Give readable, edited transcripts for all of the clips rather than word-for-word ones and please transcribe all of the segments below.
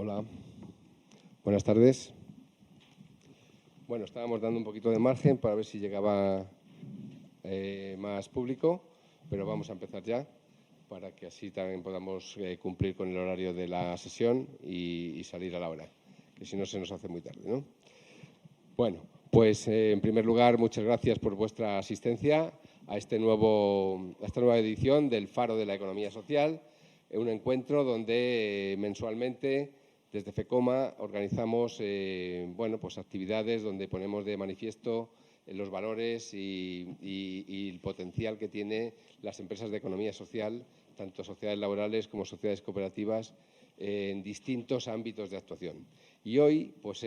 Hola, buenas tardes. Bueno, estábamos dando un poquito de margen para ver si llegaba más público, pero vamos a empezar ya para que así también podamos cumplir con el horario de la sesión y salir a la hora, que si no se nos hace muy tarde, ¿no? Bueno, pues en primer lugar, muchas gracias por vuestra asistencia a esta nueva edición del Faro de la Economía Social, un encuentro donde mensualmente desde FECOMA organizamos pues actividades donde ponemos de manifiesto los valores y el potencial que tienen las empresas de economía social, tanto sociedades laborales como sociedades cooperativas, en distintos ámbitos de actuación. Y hoy pues,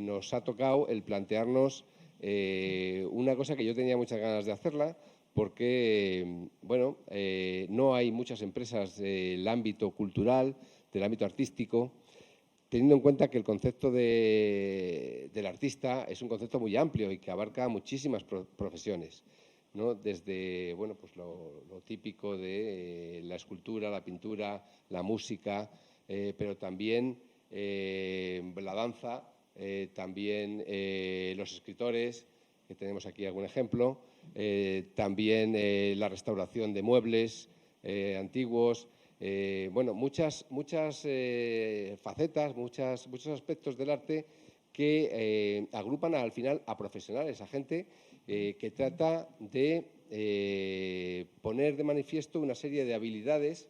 nos ha tocado el plantearnos una cosa que yo tenía muchas ganas de hacerla, porque no hay muchas empresas del ámbito cultural, del ámbito artístico, teniendo en cuenta que el concepto del artista es un concepto muy amplio y que abarca muchísimas profesiones, ¿no? Desde pues lo típico de la escultura, la pintura, la música, pero también la danza, también los escritores, que tenemos aquí algún ejemplo, también la restauración de muebles antiguos, muchas facetas, muchos aspectos del arte que agrupan al final a profesionales, a gente que trata de poner de manifiesto una serie de habilidades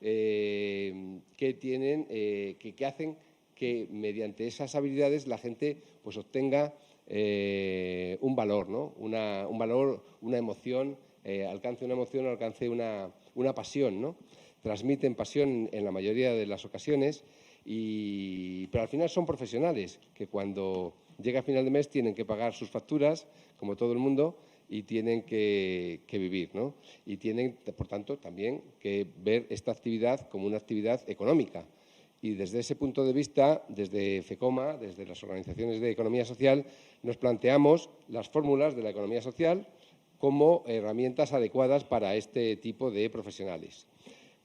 que tienen, que hacen que mediante esas habilidades la gente pues obtenga un valor, ¿no? Un valor, una emoción, alcance una emoción, alcance una pasión, ¿no? Transmiten pasión en la mayoría de las ocasiones, pero al final son profesionales que cuando llega a final de mes tienen que pagar sus facturas, como todo el mundo, y tienen que vivir, ¿no? Y tienen, por tanto, también que ver esta actividad como una actividad económica. Y desde ese punto de vista, desde FECOMA, desde las organizaciones de economía social, nos planteamos las fórmulas de la economía social como herramientas adecuadas para este tipo de profesionales,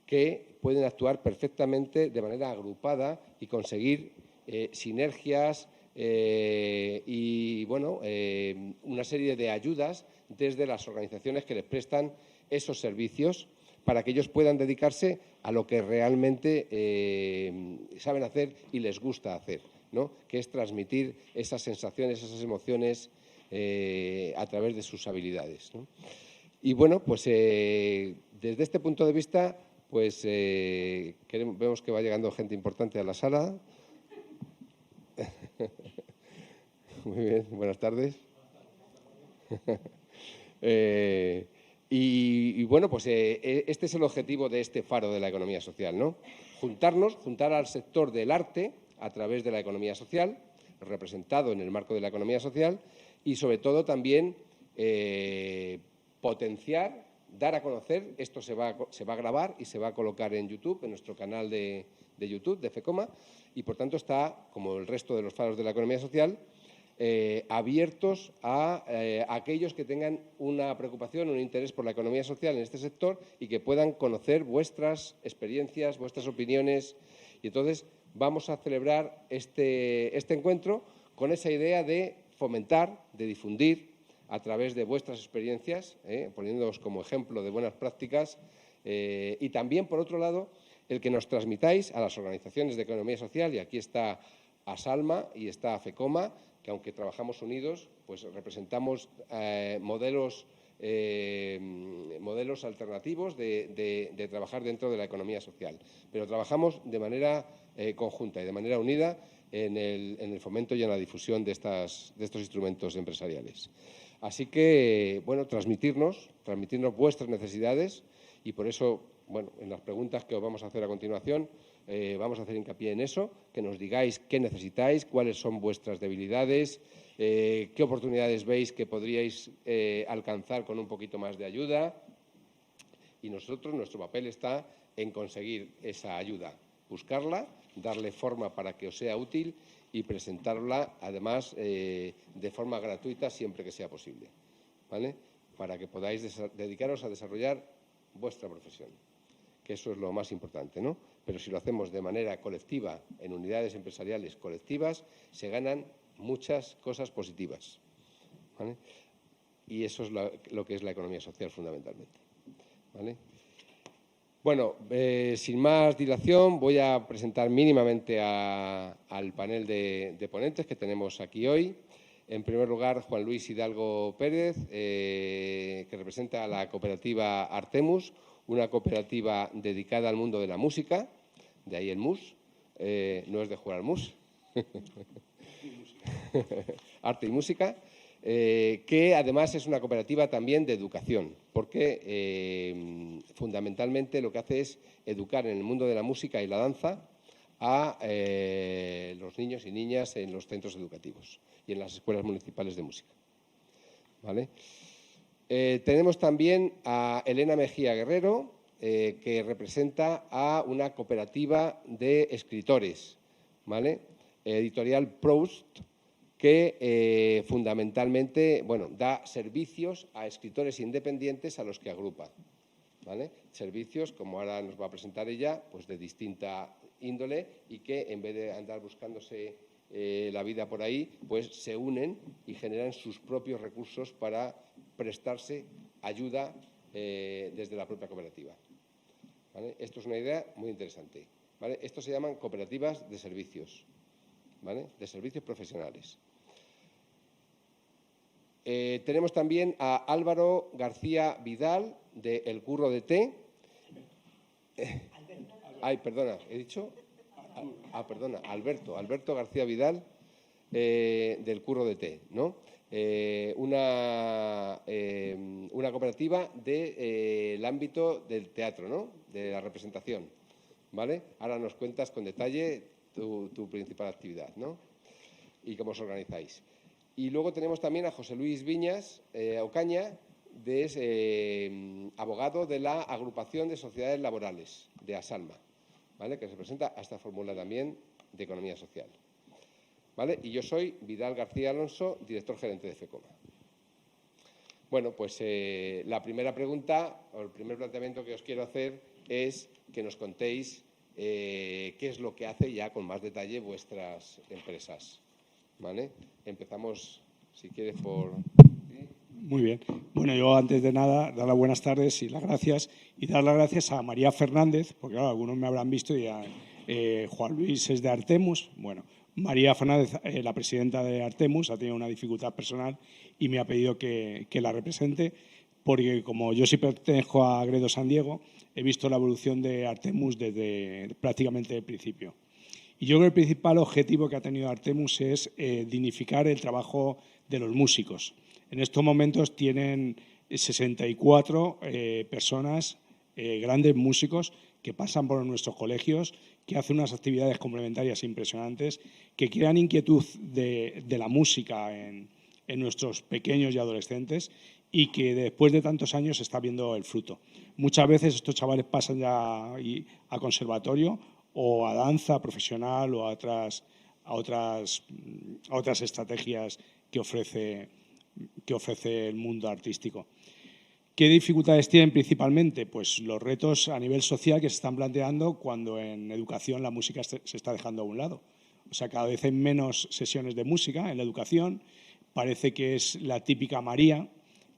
que pueden actuar perfectamente de manera agrupada y conseguir sinergias una serie de ayudas desde las organizaciones que les prestan esos servicios para que ellos puedan dedicarse a lo que realmente saben hacer y les gusta hacer, ¿no? Que es transmitir esas sensaciones, esas emociones a través de sus habilidades, ¿no? Y bueno, pues desde este punto de vista, pues vemos que va llegando gente importante a la sala. Muy bien, buenas tardes. Este es el objetivo de este faro de la economía social, ¿no? Juntar al sector del arte a través de la economía social, representado en el marco de la economía social, y sobre todo también potenciar, dar a conocer, esto se va a grabar y se va a colocar en YouTube, en nuestro canal de YouTube de FECOMA, y por tanto está, como el resto de los faros de la economía social, abiertos a aquellos que tengan una preocupación, un interés por la economía social en este sector y que puedan conocer vuestras experiencias, vuestras opiniones. Y entonces vamos a celebrar este encuentro con esa idea de fomentar, de difundir a través de vuestras experiencias, poniéndoos como ejemplo de buenas prácticas, y también, por otro lado, el que nos transmitáis a las organizaciones de economía social, y aquí está ASALMA y está FECOMA, que aunque trabajamos unidos, pues representamos modelos alternativos de trabajar dentro de la economía social. Pero trabajamos de manera conjunta y de manera unida en el fomento y en la difusión de estos instrumentos empresariales. Así que, bueno, transmitirnos vuestras necesidades y por eso, bueno, en las preguntas que os vamos a hacer a continuación, vamos a hacer hincapié en eso, que nos digáis qué necesitáis, cuáles son vuestras debilidades, qué oportunidades veis que podríais alcanzar con un poquito más de ayuda. Y nuestro papel está en conseguir esa ayuda, buscarla, darle forma para que os sea útil y presentarla, además, de forma gratuita siempre que sea posible, ¿vale? Para que podáis dedicaros a desarrollar vuestra profesión. que eso es lo más importante, ¿no? Pero si lo hacemos de manera colectiva, en unidades empresariales colectivas, se ganan muchas cosas positivas, ¿vale? Y eso es lo que es la economía social fundamentalmente, ¿vale? Bueno, sin más dilación, voy a presentar mínimamente al panel de ponentes que tenemos aquí hoy. En primer lugar, Juan Luis Hidalgo Pérez, que representa a la cooperativa Artemus, una cooperativa dedicada al mundo de la música, de ahí el mus, no es de jugar al mus, arte y música, que además es una cooperativa también de educación, porque fundamentalmente lo que hace es educar en el mundo de la música y la danza a los niños y niñas en los centros educativos y en las escuelas municipales de música, ¿vale? Tenemos también a Elena Mejía Guerrero, que representa a una cooperativa de escritores, ¿vale? Editorial Proust, que fundamentalmente, bueno, da servicios a escritores independientes a los que agrupa, ¿vale? Servicios, como ahora nos va a presentar ella, pues de distinta índole y que en vez de andar buscándose la vida por ahí, pues se unen y generan sus propios recursos para prestarse ayuda desde la propia cooperativa, ¿vale? Esto es una idea muy interesante, ¿vale? Esto se llaman cooperativas de servicios, ¿vale? De servicios profesionales. Tenemos también a Álvaro García Vidal, de El Curro de Té. Ay, perdona, ¿he dicho? Perdona, Alberto García Vidal, del Curro de Té, ¿no? Una cooperativa del ámbito del teatro, ¿no? De la representación, ¿vale? Ahora nos cuentas con detalle tu principal actividad, ¿no? Y cómo os organizáis. Y luego tenemos también a José Luis Viñas Ocaña, abogado de la Agrupación de Sociedades Laborales, de ASALMA, ¿vale? Que se presenta a esta fórmula también de economía social, ¿vale? Y yo soy Vidal García Alonso, director gerente de FECOMA. Bueno, pues la primera pregunta o el primer planteamiento que os quiero hacer es que nos contéis qué es lo que hace ya con más detalle vuestras empresas, ¿vale? Empezamos, si quieres, por... Muy bien. Bueno, yo antes de nada, dar las buenas tardes y las gracias. Y dar las gracias a María Fernández, porque claro, algunos me habrán visto y dirán, Juan Luis es de Artemus. Bueno, María Fernández, la presidenta de Artemus, ha tenido una dificultad personal y me ha pedido que la represente, porque como yo sí pertenezco a Gredo San Diego, he visto la evolución de Artemus desde prácticamente el principio. Y yo creo que el principal objetivo que ha tenido Artemus es dignificar el trabajo de los músicos. En estos momentos tienen 64 personas, grandes músicos, que pasan por nuestros colegios, que hacen unas actividades complementarias impresionantes, que crean inquietud de la música en nuestros pequeños y adolescentes y que después de tantos años se está viendo el fruto. Muchas veces estos chavales pasan ya a conservatorio o a danza profesional o a otras estrategias que ofrece el mundo artístico. ¿Qué dificultades tienen principalmente? Pues los retos a nivel social que se están planteando cuando en educación la música se está dejando a un lado. O sea, cada vez hay menos sesiones de música en la educación. Parece que es la típica María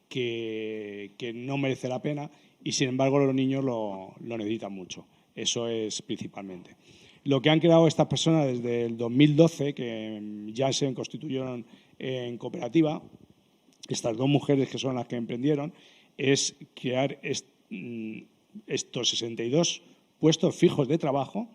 que no merece la pena y, sin embargo, los niños lo necesitan mucho. Eso es principalmente. Lo que han creado estas personas desde el 2012, que ya se constituyeron en cooperativa, estas dos mujeres que son las que emprendieron, es crear estos 62 puestos fijos de trabajo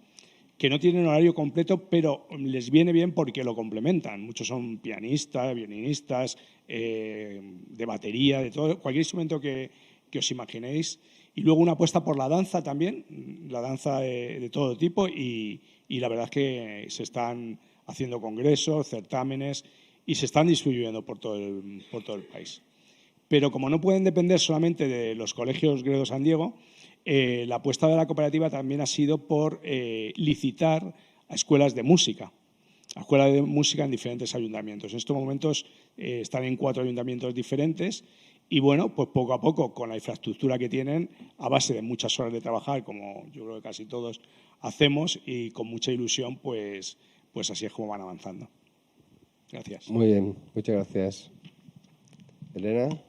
que no tienen horario completo, pero les viene bien porque lo complementan. Muchos son pianistas, violinistas, de batería, de todo, cualquier instrumento que os imaginéis. Y luego una apuesta por la danza también, la danza de todo tipo, y la verdad es que se están haciendo congresos, certámenes y se están distribuyendo por todo el país. Pero como no pueden depender solamente de los colegios Gredo San Diego, la apuesta de la cooperativa también ha sido por licitar a escuelas de música, en diferentes ayuntamientos. En estos momentos están en 4 ayuntamientos diferentes Y bueno, pues poco a poco, con la infraestructura que tienen, a base de muchas horas de trabajar, como yo creo que casi todos hacemos, y con mucha ilusión, pues así es como van avanzando. Gracias. Muy bien, muchas gracias. Elena.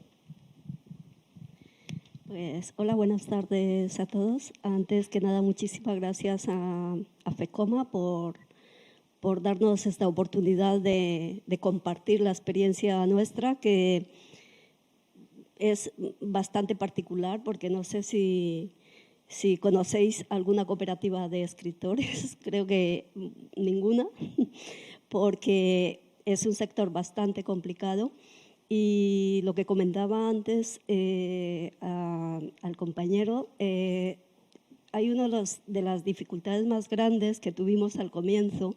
Pues, hola, buenas tardes a todos. Antes que nada, muchísimas gracias a FECOMA por darnos esta oportunidad de compartir la experiencia nuestra, que es bastante particular, porque no sé si conocéis alguna cooperativa de escritores, creo que ninguna, porque es un sector bastante complicado. Y lo que comentaba antes al compañero, hay una de las dificultades más grandes que tuvimos al comienzo,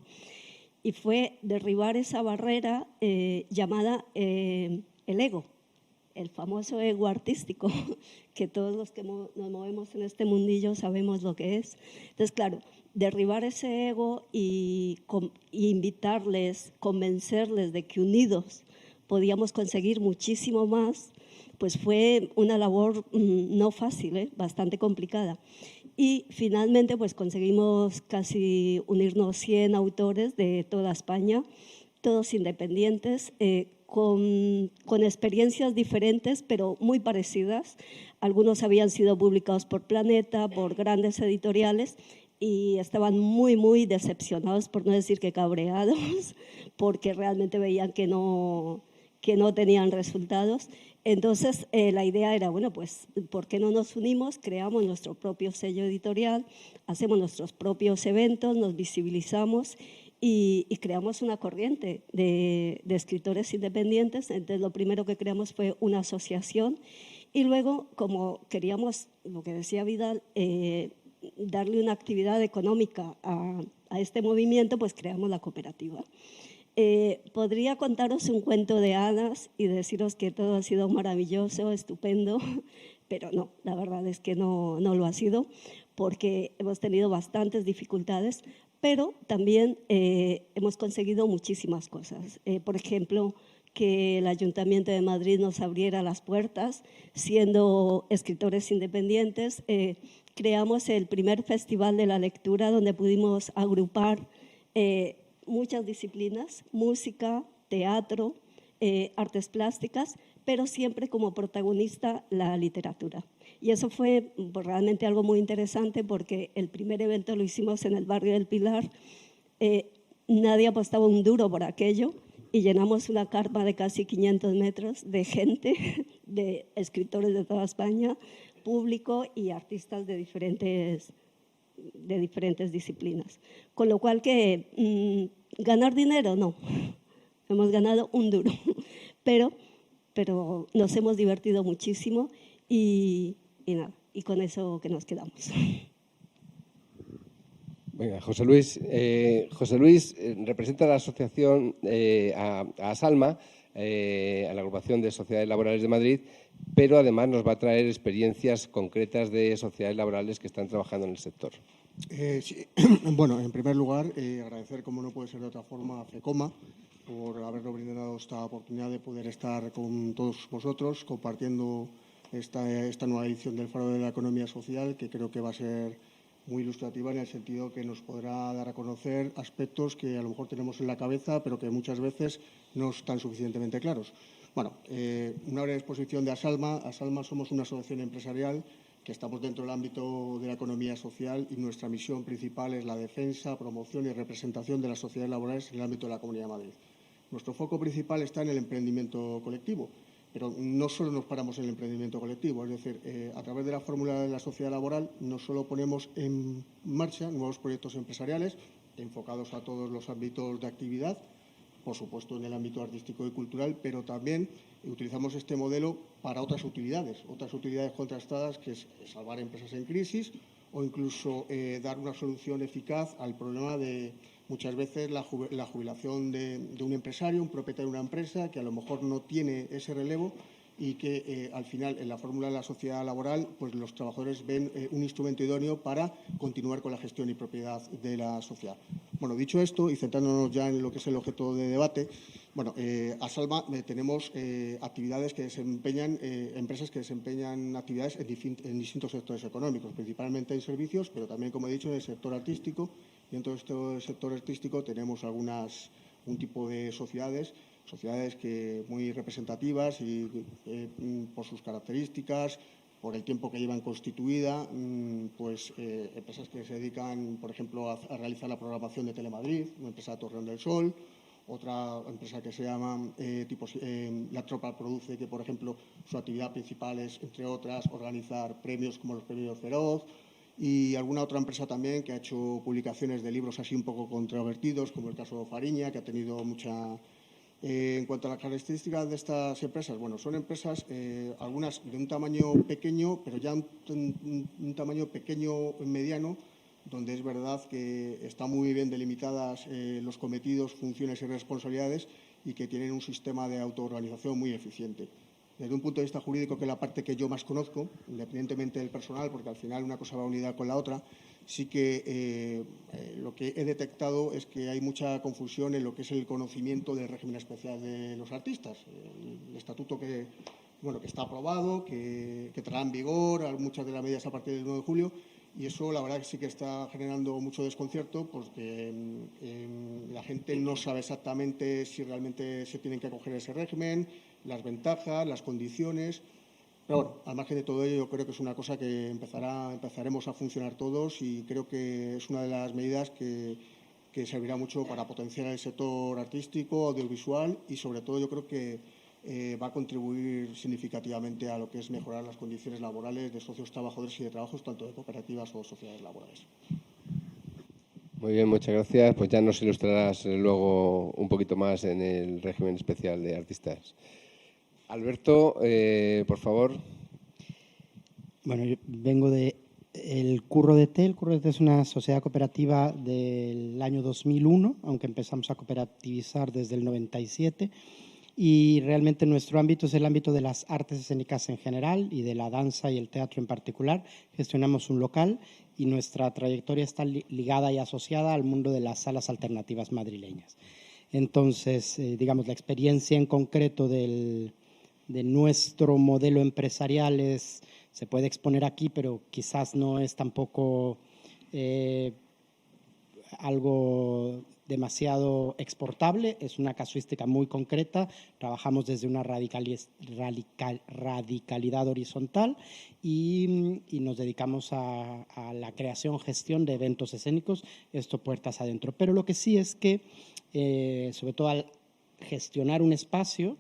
y fue derribar esa barrera llamada el ego, el famoso ego artístico, que todos los que nos movemos en este mundillo sabemos lo que es. Entonces, claro, derribar ese ego y invitarles, convencerles de que unidos podíamos conseguir muchísimo más, pues fue una labor no fácil, bastante complicada. Y finalmente pues conseguimos casi unirnos 100 autores de toda España, todos independientes, con experiencias diferentes, pero muy parecidas. Algunos habían sido publicados por Planeta, por grandes editoriales, y estaban muy, muy decepcionados, por no decir que cabreados, porque realmente veían que no tenían resultados. Entonces, la idea era, bueno, pues, ¿por qué no nos unimos? Creamos nuestro propio sello editorial, hacemos nuestros propios eventos, nos visibilizamos y creamos una corriente de escritores independientes. Entonces, lo primero que creamos fue una asociación, y luego, como queríamos, lo que decía Vidal, darle una actividad económica a este movimiento, pues creamos la cooperativa. Podría contaros un cuento de hadas y deciros que todo ha sido maravilloso, estupendo, pero no, la verdad es que no lo ha sido, porque hemos tenido bastantes dificultades, pero también hemos conseguido muchísimas cosas. Por ejemplo, que el Ayuntamiento de Madrid nos abriera las puertas, siendo escritores independientes. Creamos el primer Festival de la Lectura, donde pudimos agrupar muchas disciplinas: música, teatro, artes plásticas, pero siempre como protagonista la literatura. Y eso fue realmente algo muy interesante, porque el primer evento lo hicimos en el barrio del Pilar. Nadie apostaba un duro por aquello, y llenamos una carpa de casi 500 metros de gente, de escritores de toda España, público y artistas de diferentes disciplinas. Con lo cual que ganar dinero, no, hemos ganado un duro, pero nos hemos divertido muchísimo y nada, y con eso que nos quedamos. Venga, José Luis. José Luis representa a la asociación, a ASALMA, a la Agrupación de Sociedades Laborales de Madrid, pero además nos va a traer experiencias concretas de sociedades laborales que están trabajando en el sector. Sí. Bueno, en primer lugar, agradecer, como no puede ser de otra forma, a FECOMA por habernos brindado esta oportunidad de poder estar con todos vosotros compartiendo esta nueva edición del Faro de la Economía Social, que creo que va a ser muy ilustrativa, en el sentido que nos podrá dar a conocer aspectos que a lo mejor tenemos en la cabeza, pero que muchas veces no están suficientemente claros. Bueno, una breve exposición de ASALMA. ASALMA somos una asociación empresarial que estamos dentro del ámbito de la economía social, y nuestra misión principal es la defensa, promoción y representación de las sociedades laborales en el ámbito de la Comunidad de Madrid. Nuestro foco principal está en el emprendimiento colectivo, pero no solo nos paramos en el emprendimiento colectivo, es decir, a través de la fórmula de la sociedad laboral no solo ponemos en marcha nuevos proyectos empresariales enfocados a todos los ámbitos de actividad, por supuesto en el ámbito artístico y cultural, pero también utilizamos este modelo para otras utilidades contrastadas, que es salvar empresas en crisis o incluso dar una solución eficaz al problema de muchas veces la jubilación de un empresario, un propietario de una empresa que a lo mejor no tiene ese relevo, y que al final en la fórmula de la sociedad laboral pues los trabajadores ven un instrumento idóneo para continuar con la gestión y propiedad de la sociedad. Bueno, dicho esto y centrándonos ya en lo que es el objeto de debate, bueno, a Salva tenemos actividades que desempeñan, empresas que desempeñan actividades en distintos sectores económicos, principalmente en servicios, pero también, como he dicho, en el sector artístico. Y dentro de este sector artístico tenemos un tipo de sociedades que muy representativas y por sus características, por el tiempo que llevan constituida, pues empresas que se dedican, por ejemplo, a realizar la programación de Telemadrid, una empresa de Torreón del Sol, otra empresa que se llama La Tropa Produce, que, por ejemplo, su actividad principal es, entre otras, organizar premios como los premios Feroz, y alguna otra empresa también que ha hecho publicaciones de libros así un poco controvertidos, como el caso de Fariña, que ha tenido mucha... en cuanto a las características de estas empresas, bueno, son empresas, algunas de un tamaño pequeño, pero ya un tamaño pequeño mediano, donde es verdad que están muy bien delimitadas los cometidos, funciones y responsabilidades, y que tienen un sistema de autoorganización muy eficiente. Desde un punto de vista jurídico, que es la parte que yo más conozco, independientemente del personal, porque al final una cosa va unida con la otra, sí que lo que he detectado es que hay mucha confusión en lo que es el conocimiento del régimen especial de los artistas. El estatuto que está aprobado, que entrará en vigor, muchas de las medidas a partir del 9 de julio, y eso la verdad que sí que está generando mucho desconcierto, porque la gente no sabe exactamente si realmente se tienen que acoger a ese régimen, las ventajas, las condiciones. Pero bueno, al margen de todo ello, yo creo que es una cosa que empezaremos a funcionar todos, y creo que es una de las medidas que servirá mucho para potenciar el sector artístico, audiovisual, y sobre todo yo creo que va a contribuir significativamente a lo que es mejorar las condiciones laborales de socios trabajadores y de trabajos, tanto de cooperativas o sociedades laborales. Muy bien, muchas gracias. Pues ya nos ilustrarás luego un poquito más en el régimen especial de artistas. Alberto, por favor. Bueno, yo vengo de el Curro de Té. El Curro de Té es una sociedad cooperativa del año 2001, aunque empezamos a cooperativizar desde el 97. Y realmente nuestro ámbito es el ámbito de las artes escénicas en general y de la danza y el teatro en particular. Gestionamos un local y nuestra trayectoria está ligada y asociada al mundo de las salas alternativas madrileñas. Entonces, digamos, la experiencia en concreto de nuestro modelo empresarial se puede exponer aquí, pero quizás no es tampoco algo demasiado exportable. Es una casuística muy concreta. Trabajamos desde una radicalidad horizontal y nos dedicamos a la creación, gestión de eventos escénicos, esto puertas adentro. Pero lo que sí es que, sobre todo al gestionar un espacio,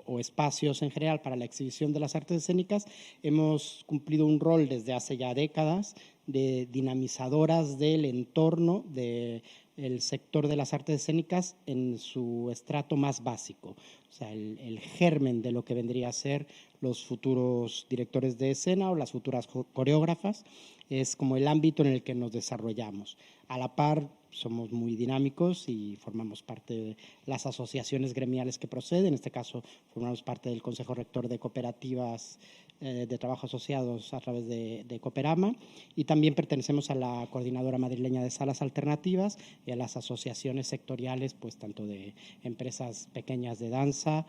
o espacios en general para la exhibición de las artes escénicas, hemos cumplido un rol desde hace ya décadas de dinamizadoras del entorno del sector de las artes escénicas en su estrato más básico, o sea, el germen de lo que vendría a ser los futuros directores de escena o las futuras coreógrafas. Es como el ámbito en el que nos desarrollamos. A la par, somos muy dinámicos y formamos parte de las asociaciones gremiales que proceden. En este caso, formamos parte del Consejo Rector de Cooperativas de Trabajo Asociados a través de Cooperama, y también pertenecemos a la Coordinadora Madrileña de Salas Alternativas y a las asociaciones sectoriales, pues tanto de empresas pequeñas de danza,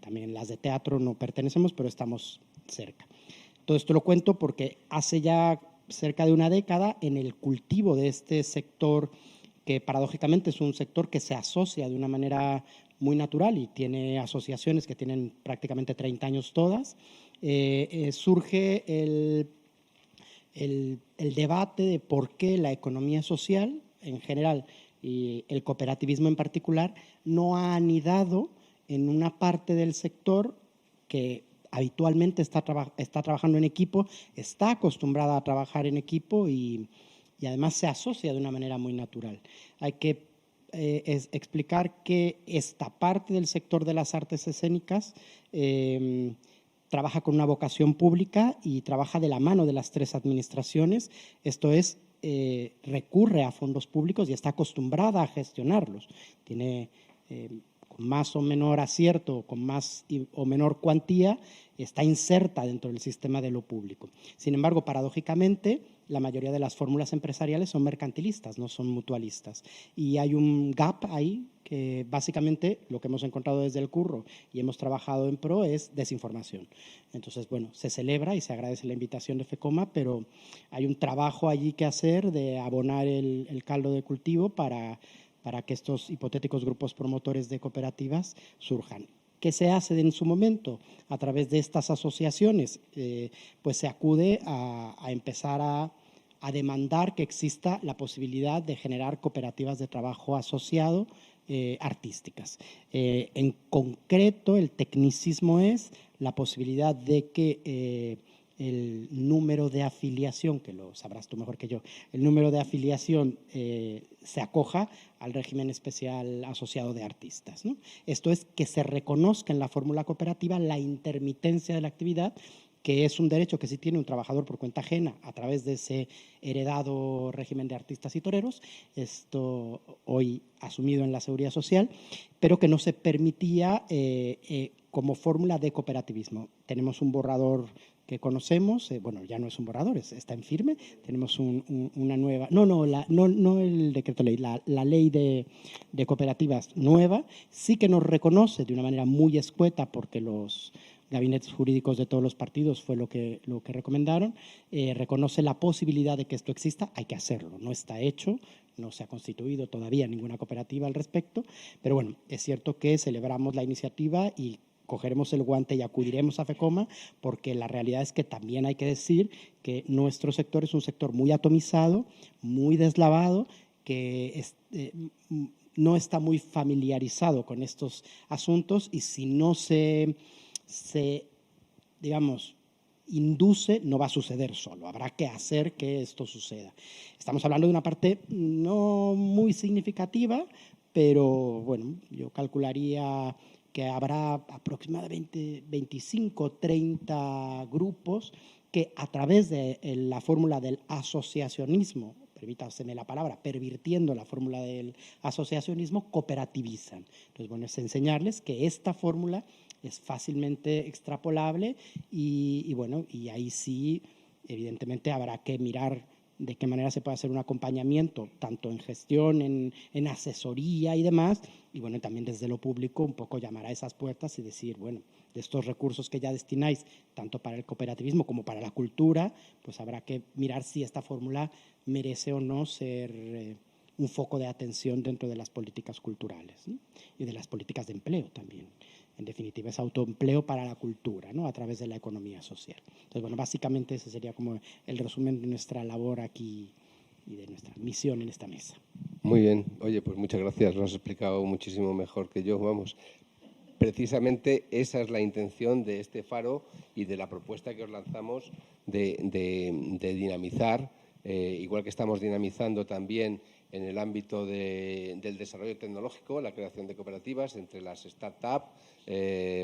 también las de teatro no pertenecemos, pero estamos cerca. Todo esto lo cuento porque hace ya cerca de una década, en el cultivo de este sector, que paradójicamente es un sector que se asocia de una manera muy natural y tiene asociaciones que tienen prácticamente 30 años todas, surge el debate de por qué la economía social en general y el cooperativismo en particular no ha anidado en una parte del sector que habitualmente está trabajando en equipo, está acostumbrada a trabajar en equipo y además se asocia de una manera muy natural. Hay que explicar que esta parte del sector de las artes escénicas trabaja con una vocación pública y trabaja de la mano de las tres administraciones, esto es, recurre a fondos públicos y está acostumbrada a gestionarlos. Tiene con más o menor acierto, con más o menor cuantía, está inserta dentro del sistema de lo público. Sin embargo, paradójicamente, la mayoría de las fórmulas empresariales son mercantilistas, no son mutualistas. Y hay un gap ahí que básicamente lo que hemos encontrado desde el curro y hemos trabajado en pro es desinformación. Entonces, bueno, se celebra y se agradece la invitación de FECOMA, pero hay un trabajo allí que hacer de abonar el caldo de cultivo para que estos hipotéticos grupos promotores de cooperativas surjan. ¿Qué se hace en su momento? A través de estas asociaciones, pues se acude a empezar a demandar que exista la posibilidad de generar cooperativas de trabajo asociado artísticas. En concreto, el tecnicismo es la posibilidad de que el número de afiliación, que lo sabrás tú mejor que yo, el número de afiliación se acoja al régimen especial asociado de artistas, ¿no? Esto es que se reconozca en la fórmula cooperativa la intermitencia de la actividad, que es un derecho que sí tiene un trabajador por cuenta ajena a través de ese heredado régimen de artistas y toreros, esto hoy asumido en la Seguridad Social, pero que no se permitía como fórmula de cooperativismo. Tenemos un borrador que conocemos, bueno, ya no es un borrador, está en firme, tenemos una nueva, no el decreto ley, la ley de cooperativas nueva, sí que nos reconoce de una manera muy escueta, porque los gabinetes jurídicos de todos los partidos fue lo que recomendaron, reconoce la posibilidad de que esto exista, hay que hacerlo, no está hecho, no se ha constituido todavía ninguna cooperativa al respecto, pero bueno, es cierto que celebramos la iniciativa y cogeremos el guante y acudiremos a FECOMA, porque la realidad es que también hay que decir que nuestro sector es un sector muy atomizado, muy deslavado, que no está muy familiarizado con estos asuntos, y si no se digamos, induce, no va a suceder solo, habrá que hacer que esto suceda. Estamos hablando de una parte no muy significativa, pero bueno, yo calcularía que habrá aproximadamente 25, 30 grupos que a través de la fórmula del asociacionismo, permítaseme la palabra, pervirtiendo la fórmula del asociacionismo, cooperativizan. Entonces, bueno, es enseñarles que esta fórmula es fácilmente extrapolable y bueno, y ahí sí, evidentemente habrá que mirar de qué manera se puede hacer un acompañamiento, tanto en gestión, en asesoría y demás, y bueno, también desde lo público un poco llamar a esas puertas y decir, bueno, de estos recursos que ya destináis, tanto para el cooperativismo como para la cultura, pues habrá que mirar si esta fórmula merece o no ser un foco de atención dentro de las políticas culturales, ¿no? Y de las políticas de empleo también. En definitiva, es autoempleo para la cultura, ¿no? A través de la economía social. Entonces, bueno, básicamente ese sería como el resumen de nuestra labor aquí y de nuestra misión en esta mesa. Muy bien. Oye, pues muchas gracias. Lo has explicado muchísimo mejor que yo, vamos. Precisamente esa es la intención de este faro y de la propuesta que os lanzamos de dinamizar, igual que estamos dinamizando también en el ámbito del desarrollo tecnológico, la creación de cooperativas entre las startups,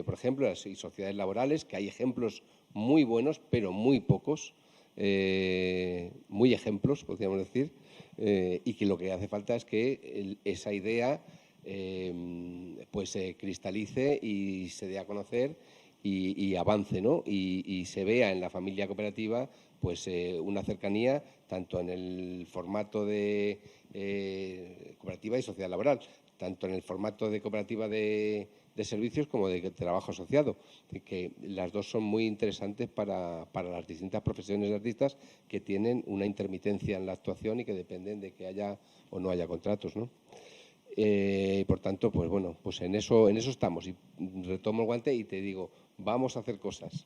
por ejemplo, y sociedades laborales, que hay ejemplos muy buenos, pero muy pocos, muy ejemplos, podríamos decir, y que lo que hace falta es que esa idea pues se cristalice y se dé a conocer y avance, ¿no? Y se vea en la familia cooperativa pues una cercanía tanto en el formato de cooperativa y sociedad laboral, tanto en el formato de cooperativa de servicios como de trabajo asociado, que las dos son muy interesantes para las distintas profesiones de artistas que tienen una intermitencia en la actuación y que dependen de que haya o no haya contratos, ¿no? Por tanto, pues bueno, pues en eso estamos. Y retomo el guante y te digo, vamos a hacer cosas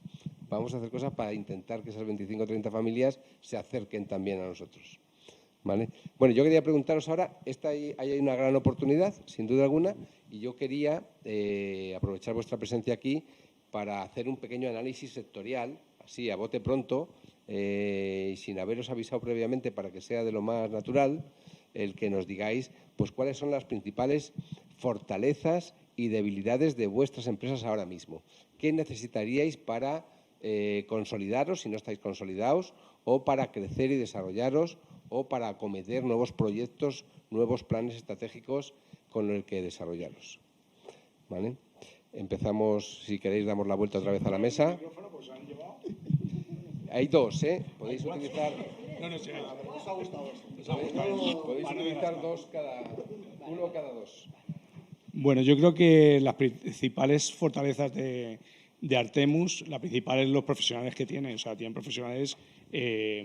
para intentar que esas 25 o 30 familias se acerquen también a nosotros, ¿vale? Bueno, yo quería preguntaros ahora, ahí hay una gran oportunidad, sin duda alguna, y yo quería aprovechar vuestra presencia aquí para hacer un pequeño análisis sectorial, así a bote pronto, y sin haberos avisado previamente para que sea de lo más natural, el que nos digáis pues cuáles son las principales fortalezas y debilidades de vuestras empresas ahora mismo. ¿Qué necesitaríais para consolidaros si no estáis consolidados, o para crecer y desarrollaros, o para acometer nuevos proyectos, nuevos planes estratégicos con el que desarrollaros? ¿Vale? Empezamos, si queréis, damos la vuelta otra vez a la mesa. Hay dos, ¿eh? Podéis utilizar... Podéis utilizar uno cada dos. Bueno, yo creo que las principales fortalezas de Artemus, la principal es los profesionales que tienen. O sea, tienen profesionales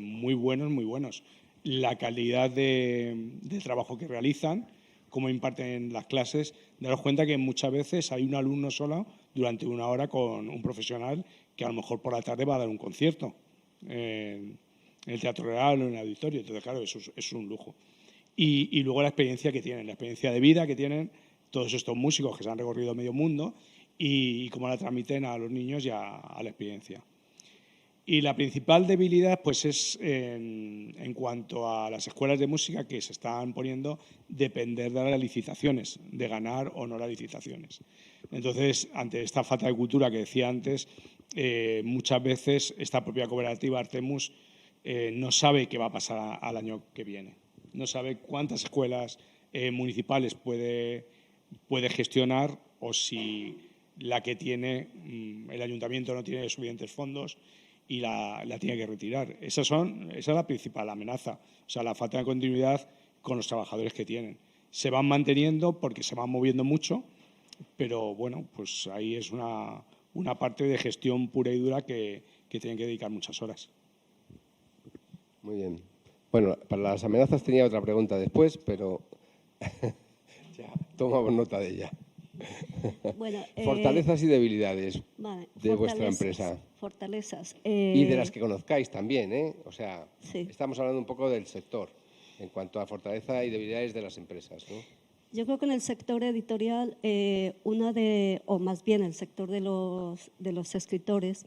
muy buenos, muy buenos. La calidad del trabajo que realizan, cómo imparten las clases, daros cuenta que muchas veces hay un alumno solo durante una hora con un profesional que a lo mejor por la tarde va a dar un concierto en el Teatro Real o en el auditorio. Entonces, claro, eso es un lujo. Y luego la experiencia que tienen, la experiencia de vida que tienen todos estos músicos que se han recorrido medio mundo y cómo la transmiten a los niños y a la experiencia. Y la principal debilidad pues es en cuanto a las escuelas de música que se están poniendo depender de las licitaciones, de ganar o no las licitaciones. Entonces, ante esta falta de cultura que decía antes, muchas veces esta propia cooperativa Artemus no sabe qué va a pasar al año que viene. No sabe cuántas escuelas municipales puede gestionar o si la que tiene el ayuntamiento no tiene suficientes fondos y la tiene que retirar. Esa es la principal amenaza, o sea, la falta de continuidad con los trabajadores que tienen. Se van manteniendo porque se van moviendo mucho, pero bueno, pues ahí es una parte de gestión pura y dura que tienen que dedicar muchas horas. Muy bien. Bueno, para las amenazas tenía otra pregunta después, pero ya tomamos nota de ella. Bueno, fortalezas y debilidades vale, de vuestra empresa. Fortalezas. Y de las que conozcáis también, ¿eh? O sea, sí. Estamos hablando un poco del sector en cuanto a fortaleza y debilidades de las empresas, ¿no? Yo creo que en el sector editorial, o más bien el sector de los escritores,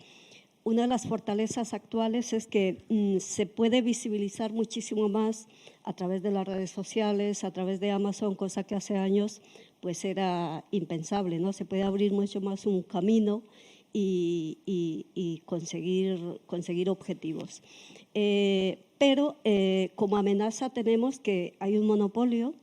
una de las fortalezas actuales es que se puede visibilizar muchísimo más a través de las redes sociales, a través de Amazon, cosa que hace años pues era impensable, ¿no? Se puede abrir mucho más un camino y conseguir objetivos. Pero como amenaza tenemos que hay un monopolio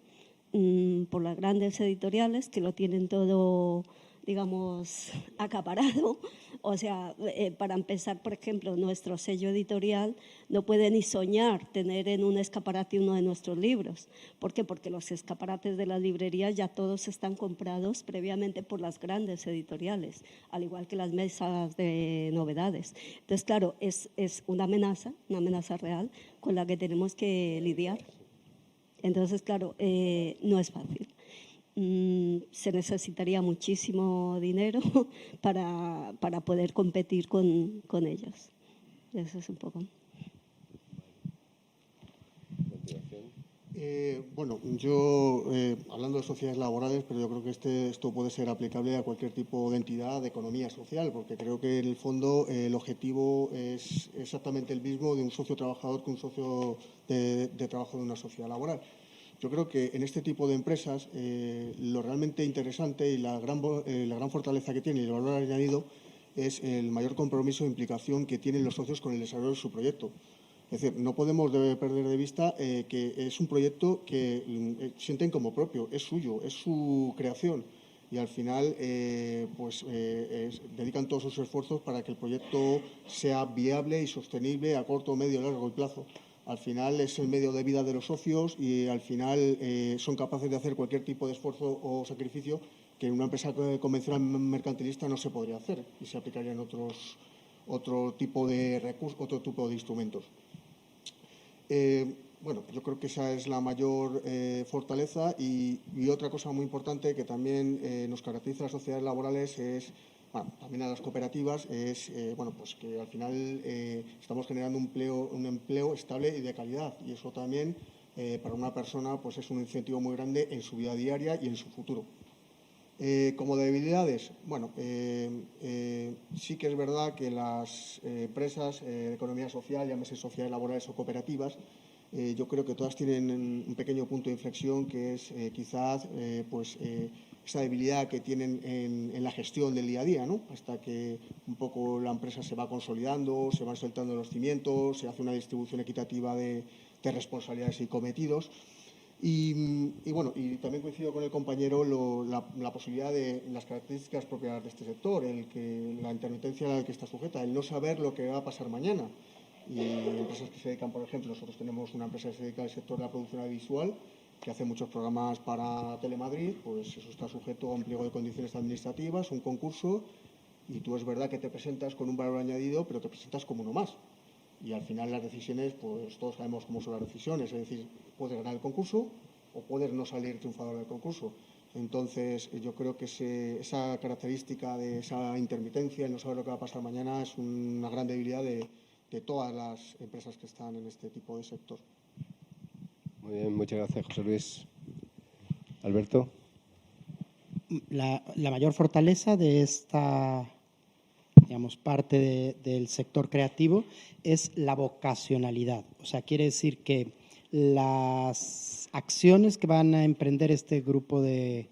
por las grandes editoriales que lo tienen todo, digamos, acaparado. O sea, para empezar, por ejemplo, nuestro sello editorial no puede ni soñar tener en un escaparate uno de nuestros libros. ¿Por qué? Porque los escaparates de las librerías ya todos están comprados previamente por las grandes editoriales, al igual que las mesas de novedades. Entonces, claro, es una amenaza real con la que tenemos que lidiar. Entonces, claro, no es fácil. Se necesitaría muchísimo dinero para poder competir con ellos. Eso es un poco. Bueno, yo, hablando de sociedades laborales, pero yo creo que esto puede ser aplicable a cualquier tipo de entidad de economía social, porque creo que en el fondo el objetivo es exactamente el mismo de un socio trabajador que un socio de trabajo de una sociedad laboral. Yo creo que en este tipo de empresas lo realmente interesante y la gran fortaleza que tiene y el valor añadido es el mayor compromiso e implicación que tienen los socios con el desarrollo de su proyecto. Es decir, no podemos perder de vista que es un proyecto que sienten como propio, es suyo, es su creación y al final dedican todos sus esfuerzos para que el proyecto sea viable y sostenible a corto, medio, largo plazo. Al final es el medio de vida de los socios y al final son capaces de hacer cualquier tipo de esfuerzo o sacrificio que en una empresa convencional mercantilista no se podría hacer y se aplicarían otro tipo de recursos, otro tipo de instrumentos. Bueno, yo creo que esa es la mayor fortaleza y otra cosa muy importante que también nos caracteriza a las sociedades laborales es, bueno, también a las cooperativas, es pues que al final estamos generando un empleo estable y de calidad y eso también para una persona pues es un incentivo muy grande en su vida diaria y en su futuro. Como debilidades, bueno, sí que es verdad que las empresas de economía social, llámese sociedades laborales o cooperativas, yo creo que todas tienen un pequeño punto de inflexión que es quizás esa debilidad que tienen en la gestión del día a día, ¿no? Hasta que un poco la empresa se va consolidando, se van soltando los cimientos, se hace una distribución equitativa de responsabilidades y cometidos. Y bueno, y también coincido con el compañero la posibilidad de las características propias de este sector, la intermitencia a la que está sujeta, el no saber lo que va a pasar mañana. Y empresas que se dedican, por ejemplo, nosotros tenemos una empresa que se dedica al sector de la producción audiovisual, que hace muchos programas para Telemadrid, pues eso está sujeto a un pliego de condiciones administrativas, un concurso, y tú es verdad que te presentas con un valor añadido, pero te presentas como uno más. Y al final las decisiones, pues todos sabemos cómo son las decisiones, es decir, puedes ganar el concurso o puedes no salir triunfador del concurso. Entonces, yo creo que esa característica de esa intermitencia, el no saber lo que va a pasar mañana, es una gran debilidad de todas las empresas que están en este tipo de sector. Muy bien, muchas gracias, José Luis. Alberto. La mayor fortaleza de esta, digamos, parte del sector creativo es la vocacionalidad. O sea, quiere decir que las acciones que van a emprender este grupo de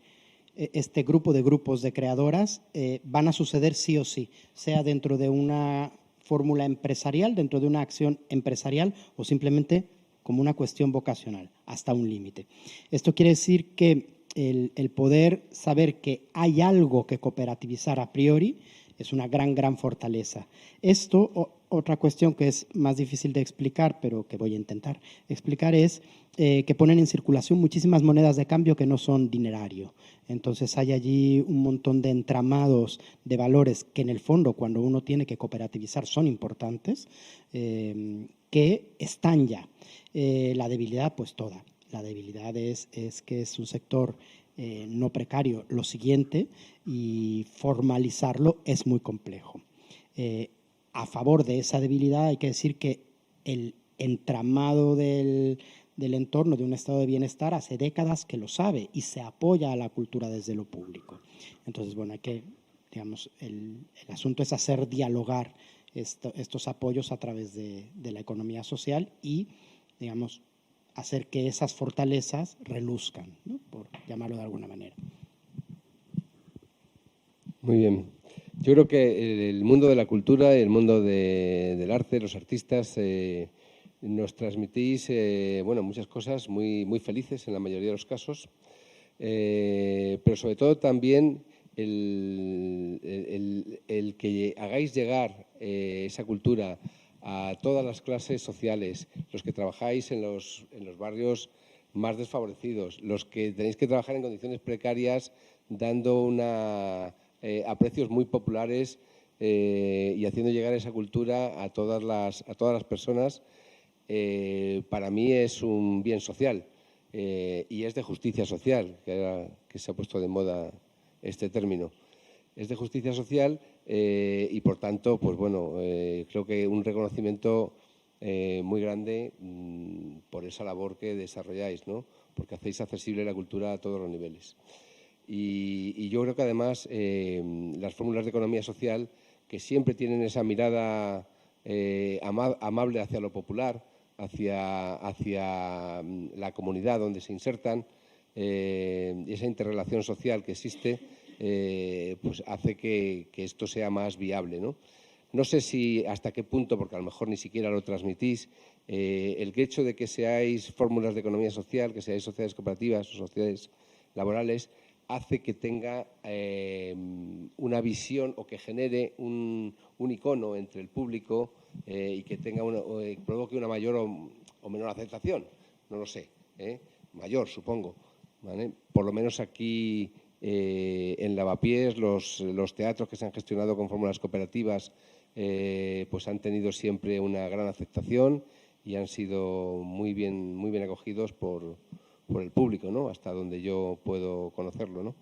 grupos de creadoras van a suceder sí o sí, sea dentro de una fórmula empresarial, dentro de una acción empresarial o simplemente como una cuestión vocacional, hasta un límite. Esto quiere decir que el poder saber que hay algo que cooperativizar a priori es una gran fortaleza. Esto, otra cuestión que es más difícil de explicar, pero que voy a intentar explicar, es que ponen en circulación muchísimas monedas de cambio que no son dinerario. Entonces hay allí un montón de entramados de valores que en el fondo, cuando uno tiene que cooperativizar, son importantes, que están ya. La debilidad, pues toda. La debilidad es que es un sector no precario. Lo siguiente, y formalizarlo es muy complejo. A favor de esa debilidad hay que decir que el entramado del entorno de un estado de bienestar hace décadas que lo sabe y se apoya a la cultura desde lo público. Entonces, bueno, hay que, digamos, el asunto es hacer dialogar estos apoyos a través de la economía social y, digamos, hacer que esas fortalezas reluzcan, ¿no? Por llamarlo de alguna manera. Muy bien. Yo creo que el mundo de la cultura y el mundo del arte, los artistas, nos transmitís bueno, muchas cosas muy felices en la mayoría de los casos, pero sobre todo también el que hagáis llegar esa cultura a todas las clases sociales, los que trabajáis en los barrios más desfavorecidos, los que tenéis que trabajar en condiciones precarias dando a precios muy populares y haciendo llegar esa cultura a todas las personas, para mí es un bien social y es de justicia social, que se ha puesto de moda este término. Es de justicia social y, por tanto, pues bueno, creo que un reconocimiento muy grande por esa labor que desarrolláis, ¿no? Porque hacéis accesible la cultura a todos los niveles. Y yo creo que, además, las fórmulas de economía social, que siempre tienen esa mirada amable hacia lo popular, hacia la comunidad donde se insertan, esa interrelación social que existe, pues hace que esto sea más viable, ¿no? No sé si hasta qué punto, porque a lo mejor ni siquiera lo transmitís, el hecho de que seáis fórmulas de economía social, que seáis sociedades cooperativas o sociedades laborales, hace que tenga una visión o que genere un icono entre el público y que tenga provoque una mayor o menor aceptación, no lo sé, mayor supongo, ¿vale? Por lo menos aquí en Lavapiés los teatros que se han gestionado con fórmulas cooperativas pues han tenido siempre una gran aceptación y han sido muy bien acogidos por el público, ¿no? Hasta donde yo puedo conocerlo, ¿no?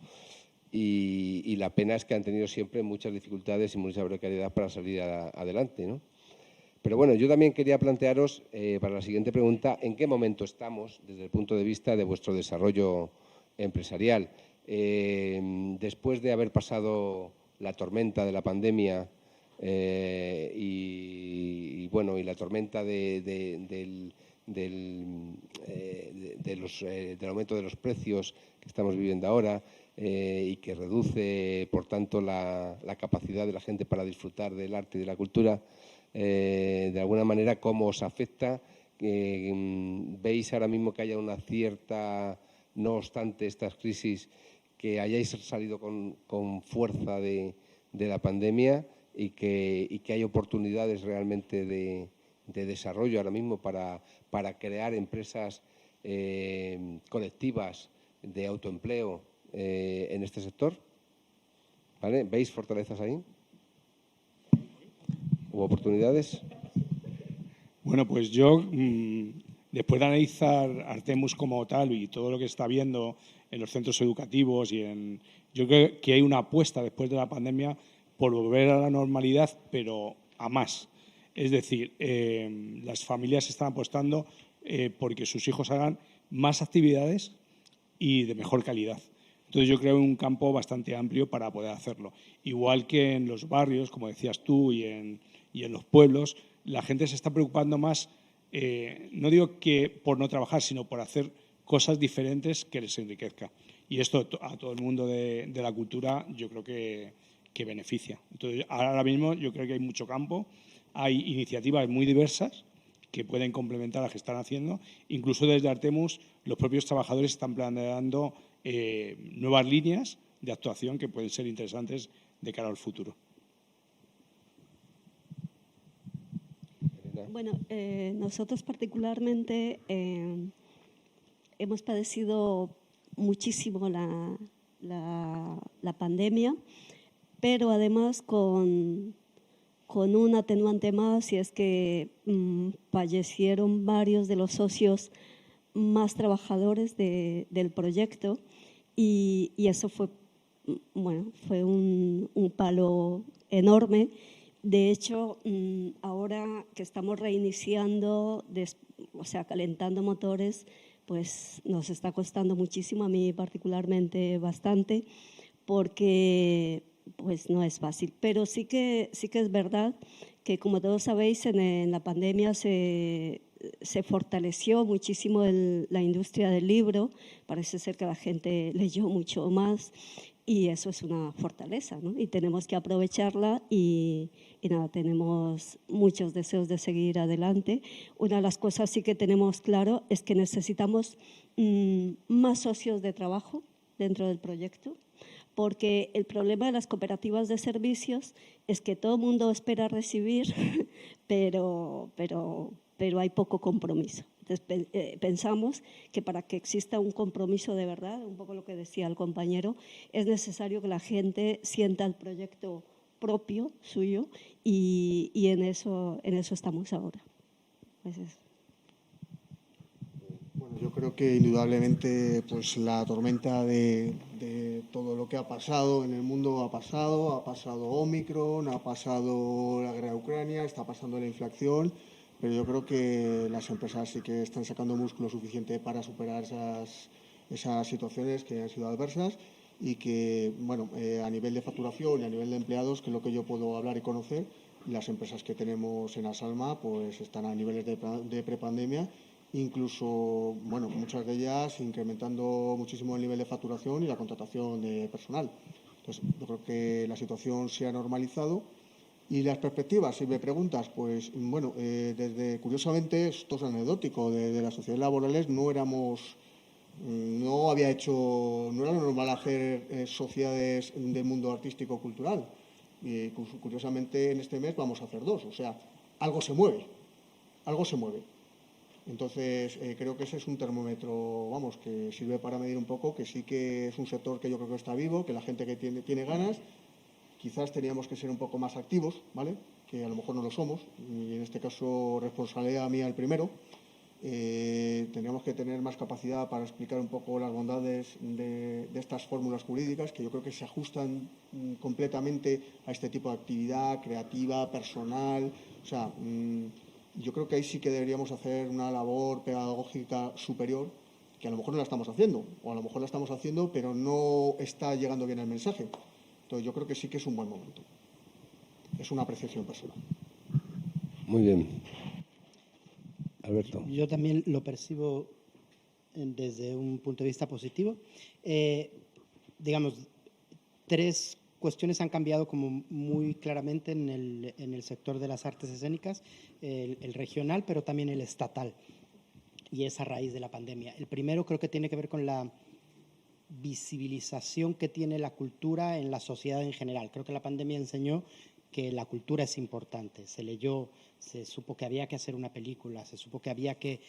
Y la pena es que han tenido siempre muchas dificultades y mucha precariedad para salir adelante, ¿no? Pero bueno, yo también quería plantearos para la siguiente pregunta, ¿en qué momento estamos desde el punto de vista de vuestro desarrollo empresarial? Después de haber pasado la tormenta de la pandemia y la tormenta del aumento de los precios que estamos viviendo ahora y que reduce, por tanto, la capacidad de la gente para disfrutar del arte y de la cultura, de alguna manera, ¿cómo os afecta ¿Veis ahora mismo que haya una cierta, no obstante estas crisis, que hayáis salido con fuerza de la pandemia y que hay oportunidades realmente de desarrollo ahora mismo para crear empresas colectivas de autoempleo en este sector? ¿Vale? ¿Veis fortalezas ahí? ¿O oportunidades? Bueno, pues yo, después de analizar Artemus como tal y todo lo que está viendo en los centros educativos yo creo que hay una apuesta después de la pandemia por volver a la normalidad, pero a más. Es decir, las familias están apostando porque sus hijos hagan más actividades y de mejor calidad. Entonces yo creo un campo bastante amplio para poder hacerlo. Igual que en los barrios, como decías tú, y en los pueblos, la gente se está preocupando más, no digo que por no trabajar, sino por hacer cosas diferentes que les enriquezca. Y esto a todo el mundo de la cultura yo creo que beneficia. Entonces, ahora mismo yo creo que hay mucho campo, hay iniciativas muy diversas que pueden complementar a las que están haciendo. Incluso desde Artemus, los propios trabajadores están planteando nuevas líneas de actuación que pueden ser interesantes de cara al futuro. Bueno, nosotros particularmente hemos padecido muchísimo la pandemia, pero además con un atenuante más, y es que fallecieron varios de los socios más trabajadores del proyecto, y eso fue, bueno, fue un palo enorme. De hecho, ahora que estamos reiniciando, o sea, calentando motores, pues nos está costando muchísimo, a mí particularmente bastante, porque pues no es fácil. Pero sí que es verdad que, como todos sabéis, en la pandemia se fortaleció muchísimo la industria del libro. Parece ser que la gente leyó mucho más y eso es una fortaleza, ¿no? Y tenemos que aprovecharla y nada, tenemos muchos deseos de seguir adelante. Una de las cosas sí que tenemos claro es que necesitamos más socios de trabajo dentro del proyecto, porque el problema de las cooperativas de servicios es que todo el mundo espera recibir, pero hay poco compromiso. Entonces, pensamos que para que exista un compromiso de verdad, un poco lo que decía el compañero, es necesario que la gente sienta el proyecto propio, suyo, y en eso estamos ahora. Pues eso. Bueno, yo creo que indudablemente pues la tormenta de todo lo que ha pasado en el mundo ha pasado Omicron, ha pasado la guerra de Ucrania, está pasando la inflación, pero yo creo que las empresas sí que están sacando músculo suficiente para superar esas situaciones que han sido adversas y que, bueno, a nivel de facturación y a nivel de empleados, que es lo que yo puedo hablar y conocer, las empresas que tenemos en Asalma pues están a niveles de prepandemia. Incluso, bueno, muchas de ellas incrementando muchísimo el nivel de facturación y la contratación de personal. Entonces, yo creo que la situación se ha normalizado. Y las perspectivas, si me preguntas, pues bueno, curiosamente, esto es anecdótico, de las sociedades laborales no era lo normal hacer sociedades del mundo artístico-cultural. Y curiosamente en este mes vamos a hacer 2, o sea, algo se mueve. Entonces, creo que ese es un termómetro, vamos, que sirve para medir un poco, que sí que es un sector que yo creo que está vivo, que la gente que tiene ganas, quizás teníamos que ser un poco más activos, ¿vale? Que a lo mejor no lo somos, y en este caso responsabilidad mía el primero. Tendríamos que tener más capacidad para explicar un poco las bondades de estas fórmulas jurídicas, que yo creo que se ajustan completamente a este tipo de actividad creativa, personal, o sea, yo creo que ahí sí que deberíamos hacer una labor pedagógica superior, que a lo mejor no la estamos haciendo, o a lo mejor la estamos haciendo, pero no está llegando bien el mensaje. Entonces, yo creo que sí que es un buen momento. Es una apreciación personal. Muy bien. Alberto. Yo también lo percibo desde un punto de vista positivo. Digamos, 3 cuestiones han cambiado como muy claramente en el sector de las artes escénicas, el regional, pero también el estatal, y es a raíz de la pandemia. El primero creo que tiene que ver con la visibilización que tiene la cultura en la sociedad en general. Creo que la pandemia enseñó que la cultura es importante. Se leyó, se supo que había que hacer una película, se supo que había que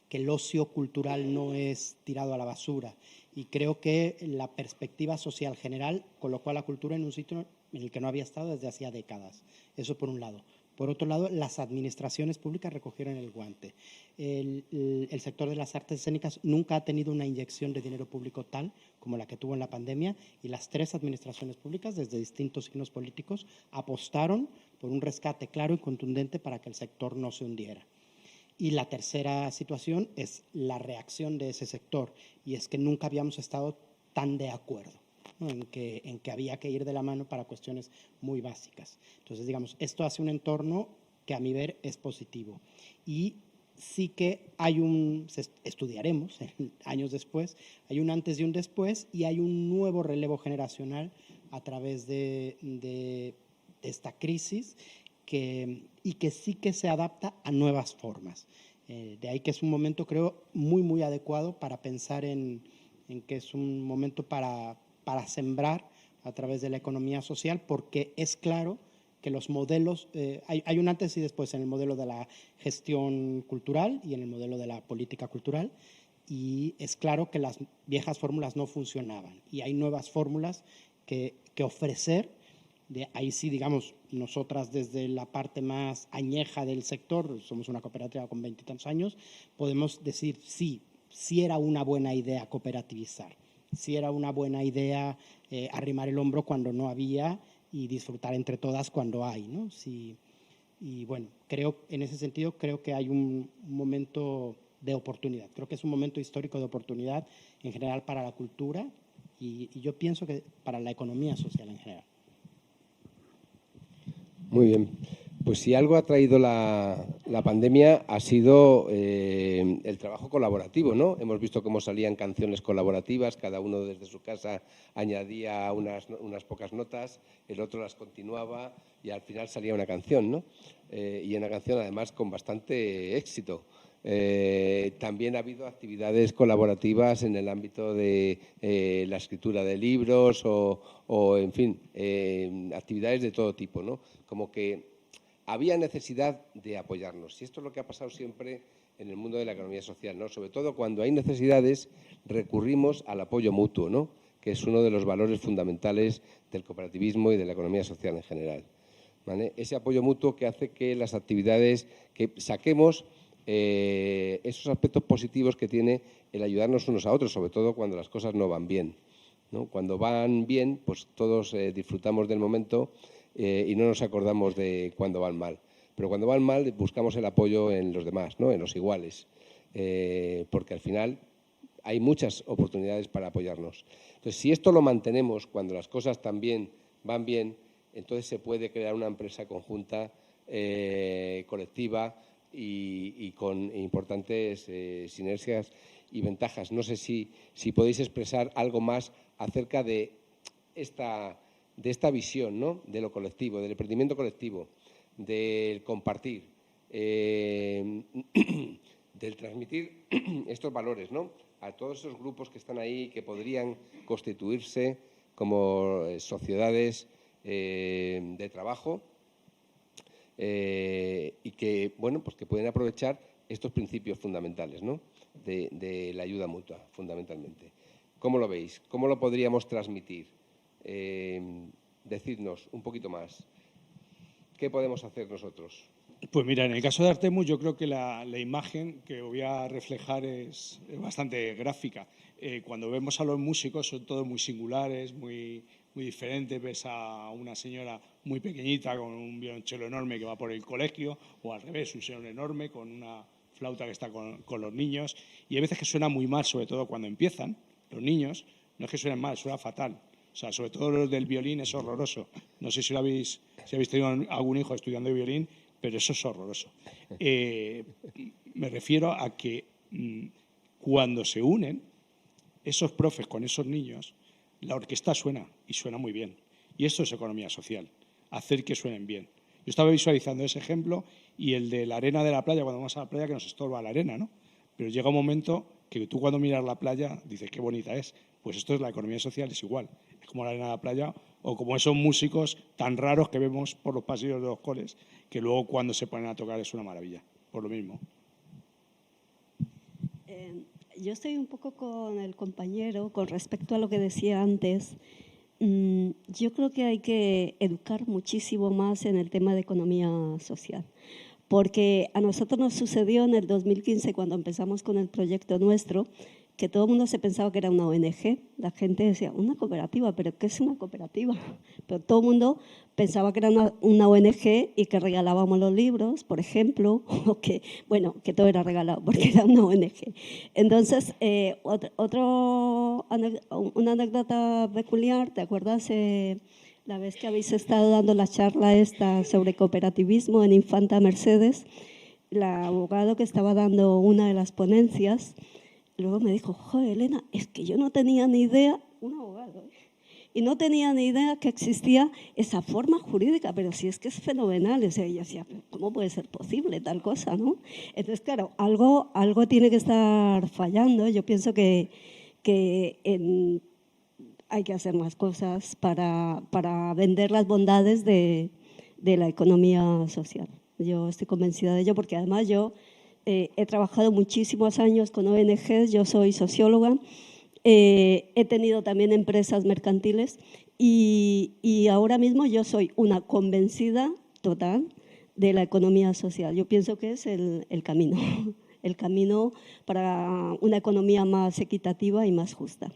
el ocio cultural no es tirado a la basura. Y creo que la perspectiva social general colocó a la cultura en un sitio en el que no había estado desde hacía décadas. Eso por un lado. Por otro lado, las administraciones públicas recogieron el guante. El sector de las artes escénicas nunca ha tenido una inyección de dinero público tal como la que tuvo en la pandemia, y las tres administraciones públicas, desde distintos signos políticos, apostaron por un rescate claro y contundente para que el sector no se hundiera. Y la tercera situación es la reacción de ese sector, y es que nunca habíamos estado tan de acuerdo, ¿no? en que había que ir de la mano para cuestiones muy básicas. Entonces, digamos, esto hace un entorno que a mi ver es positivo. Y sí que hay estudiaremos años después, hay un antes y un después, y hay un nuevo relevo generacional a través de esta crisis, y que sí que se adapta a nuevas formas. De ahí que es un momento, creo, muy, muy adecuado para pensar en que es un momento para sembrar a través de la economía social, porque es claro que los modelos, hay un antes y después en el modelo de la gestión cultural y en el modelo de la política cultural, y es claro que las viejas fórmulas no funcionaban y hay nuevas fórmulas que ofrecer. De ahí sí, digamos, nosotras desde la parte más añeja del sector, somos una cooperativa con 20 y tantos años, podemos decir sí era una buena idea cooperativizar, sí era una buena idea arrimar el hombro cuando no había y disfrutar entre todas cuando hay, ¿no? Sí, y bueno, en ese sentido creo que hay un momento de oportunidad, creo que es un momento histórico de oportunidad en general para la cultura y yo pienso que para la economía social en general. Muy bien. Pues si algo ha traído la pandemia ha sido el trabajo colaborativo, ¿no? Hemos visto cómo salían canciones colaborativas, cada uno desde su casa añadía unas pocas notas, el otro las continuaba y al final salía una canción, ¿no? Y una canción además con bastante éxito. También ha habido actividades colaborativas en el ámbito de la escritura de libros o en fin, actividades de todo tipo, ¿no? Como que había necesidad de apoyarnos. Y esto es lo que ha pasado siempre en el mundo de la economía social, ¿no? Sobre todo cuando hay necesidades, recurrimos al apoyo mutuo, ¿no? Que es uno de los valores fundamentales del cooperativismo y de la economía social en general, ¿vale? Ese apoyo mutuo que hace que las actividades, que saquemos esos aspectos positivos que tiene el ayudarnos unos a otros, sobre todo cuando las cosas no van bien, ¿no? Cuando van bien, pues todos disfrutamos del momento y no nos acordamos de cuando van mal. Pero cuando van mal buscamos el apoyo en los demás, ¿no? En los iguales, porque al final hay muchas oportunidades para apoyarnos. Entonces, si esto lo mantenemos cuando las cosas también van bien, entonces se puede crear una empresa conjunta, colectiva y con importantes sinergias y ventajas. No sé si podéis expresar algo más acerca de esta visión, ¿no? De lo colectivo, del emprendimiento colectivo, del compartir, del transmitir estos valores, ¿no? A todos esos grupos que están ahí, que podrían constituirse como sociedades de trabajo y que, bueno, pues que pueden aprovechar estos principios fundamentales, ¿no? De la ayuda mutua, fundamentalmente. ¿Cómo lo veis? ¿Cómo lo podríamos transmitir? Decidnos un poquito más. ¿Qué podemos hacer nosotros? Pues mira, en el caso de Artemus yo creo que la imagen que voy a reflejar es bastante gráfica. Cuando vemos a los músicos son todos muy singulares, muy diferentes. Ves a una señora muy pequeñita con un violonchelo enorme que va por el colegio, o al revés, un señor enorme con una flauta que está con los niños. Y hay veces que suena muy mal, sobre todo cuando empiezan los niños. No es que suenen mal, suena fatal. O sea, sobre todo los del violín es horroroso. No sé si habéis tenido algún hijo estudiando violín, pero eso es horroroso. Me refiero a que cuando se unen esos profes con esos niños, la orquesta suena y suena muy bien. Y eso es economía social, hacer que suenen bien. Yo estaba visualizando ese ejemplo y el de la arena de la playa, cuando vamos a la playa, que nos estorba la arena, ¿no? Pero llega un momento que tú cuando miras la playa dices, qué bonita es. Pues esto es la economía social, es igual. Es como la arena de la playa o como esos músicos tan raros que vemos por los pasillos de los coles, que luego cuando se ponen a tocar es una maravilla, por lo mismo. Yo estoy un poco con el compañero con respecto a lo que decía antes. Yo creo que hay que educar muchísimo más en el tema de economía social, porque a nosotros nos sucedió en el 2015 cuando empezamos con el proyecto nuestro, que todo el mundo se pensaba que era una ONG. La gente decía, una cooperativa, ¿pero qué es una cooperativa? Pero todo el mundo pensaba que era una ONG y que regalábamos los libros, por ejemplo, o que, bueno, que todo era regalado porque era una ONG. Entonces, una anécdota peculiar, ¿te acuerdas? La vez que habéis estado dando la charla esta sobre cooperativismo en Infanta Mercedes, el abogado que estaba dando una de las ponencias, luego me dijo, joder, Elena, es que yo no tenía ni idea, un abogado, y no tenía ni idea que existía esa forma jurídica, pero sí es que es fenomenal. O sea, yo decía, ¿cómo puede ser posible tal cosa, no? Entonces, claro, algo tiene que estar fallando. Yo pienso que hay que hacer más cosas para vender las bondades de la economía social. Yo estoy convencida de ello porque además yo he trabajado muchísimos años con ONGs, yo soy socióloga, he tenido también empresas mercantiles y ahora mismo yo soy una convencida total de la economía social. Yo pienso que es el camino, el camino para una economía más equitativa y más justa.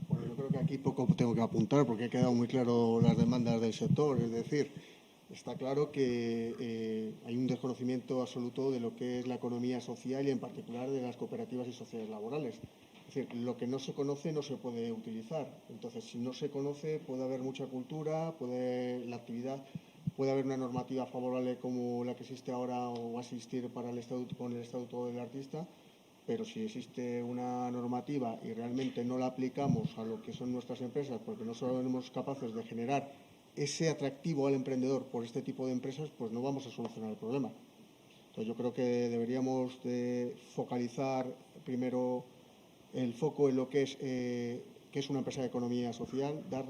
Bueno, yo creo que aquí poco tengo que apuntar porque ha quedado muy claro las demandas del sector. Es decir, está claro que hay un desconocimiento absoluto de lo que es la economía social y en particular de las cooperativas y sociedades laborales. Es decir, lo que no se conoce no se puede utilizar. Entonces, si no se conoce, puede haber mucha cultura, la actividad, puede haber una normativa favorable como la que existe ahora o va a existir para el estatuto, con el estatuto del artista, pero si existe una normativa y realmente no la aplicamos a lo que son nuestras empresas porque no somos capaces de generar ese atractivo al emprendedor por este tipo de empresas, pues no vamos a solucionar el problema. Entonces yo creo que deberíamos de focalizar primero el foco en lo que es una empresa de economía social, dar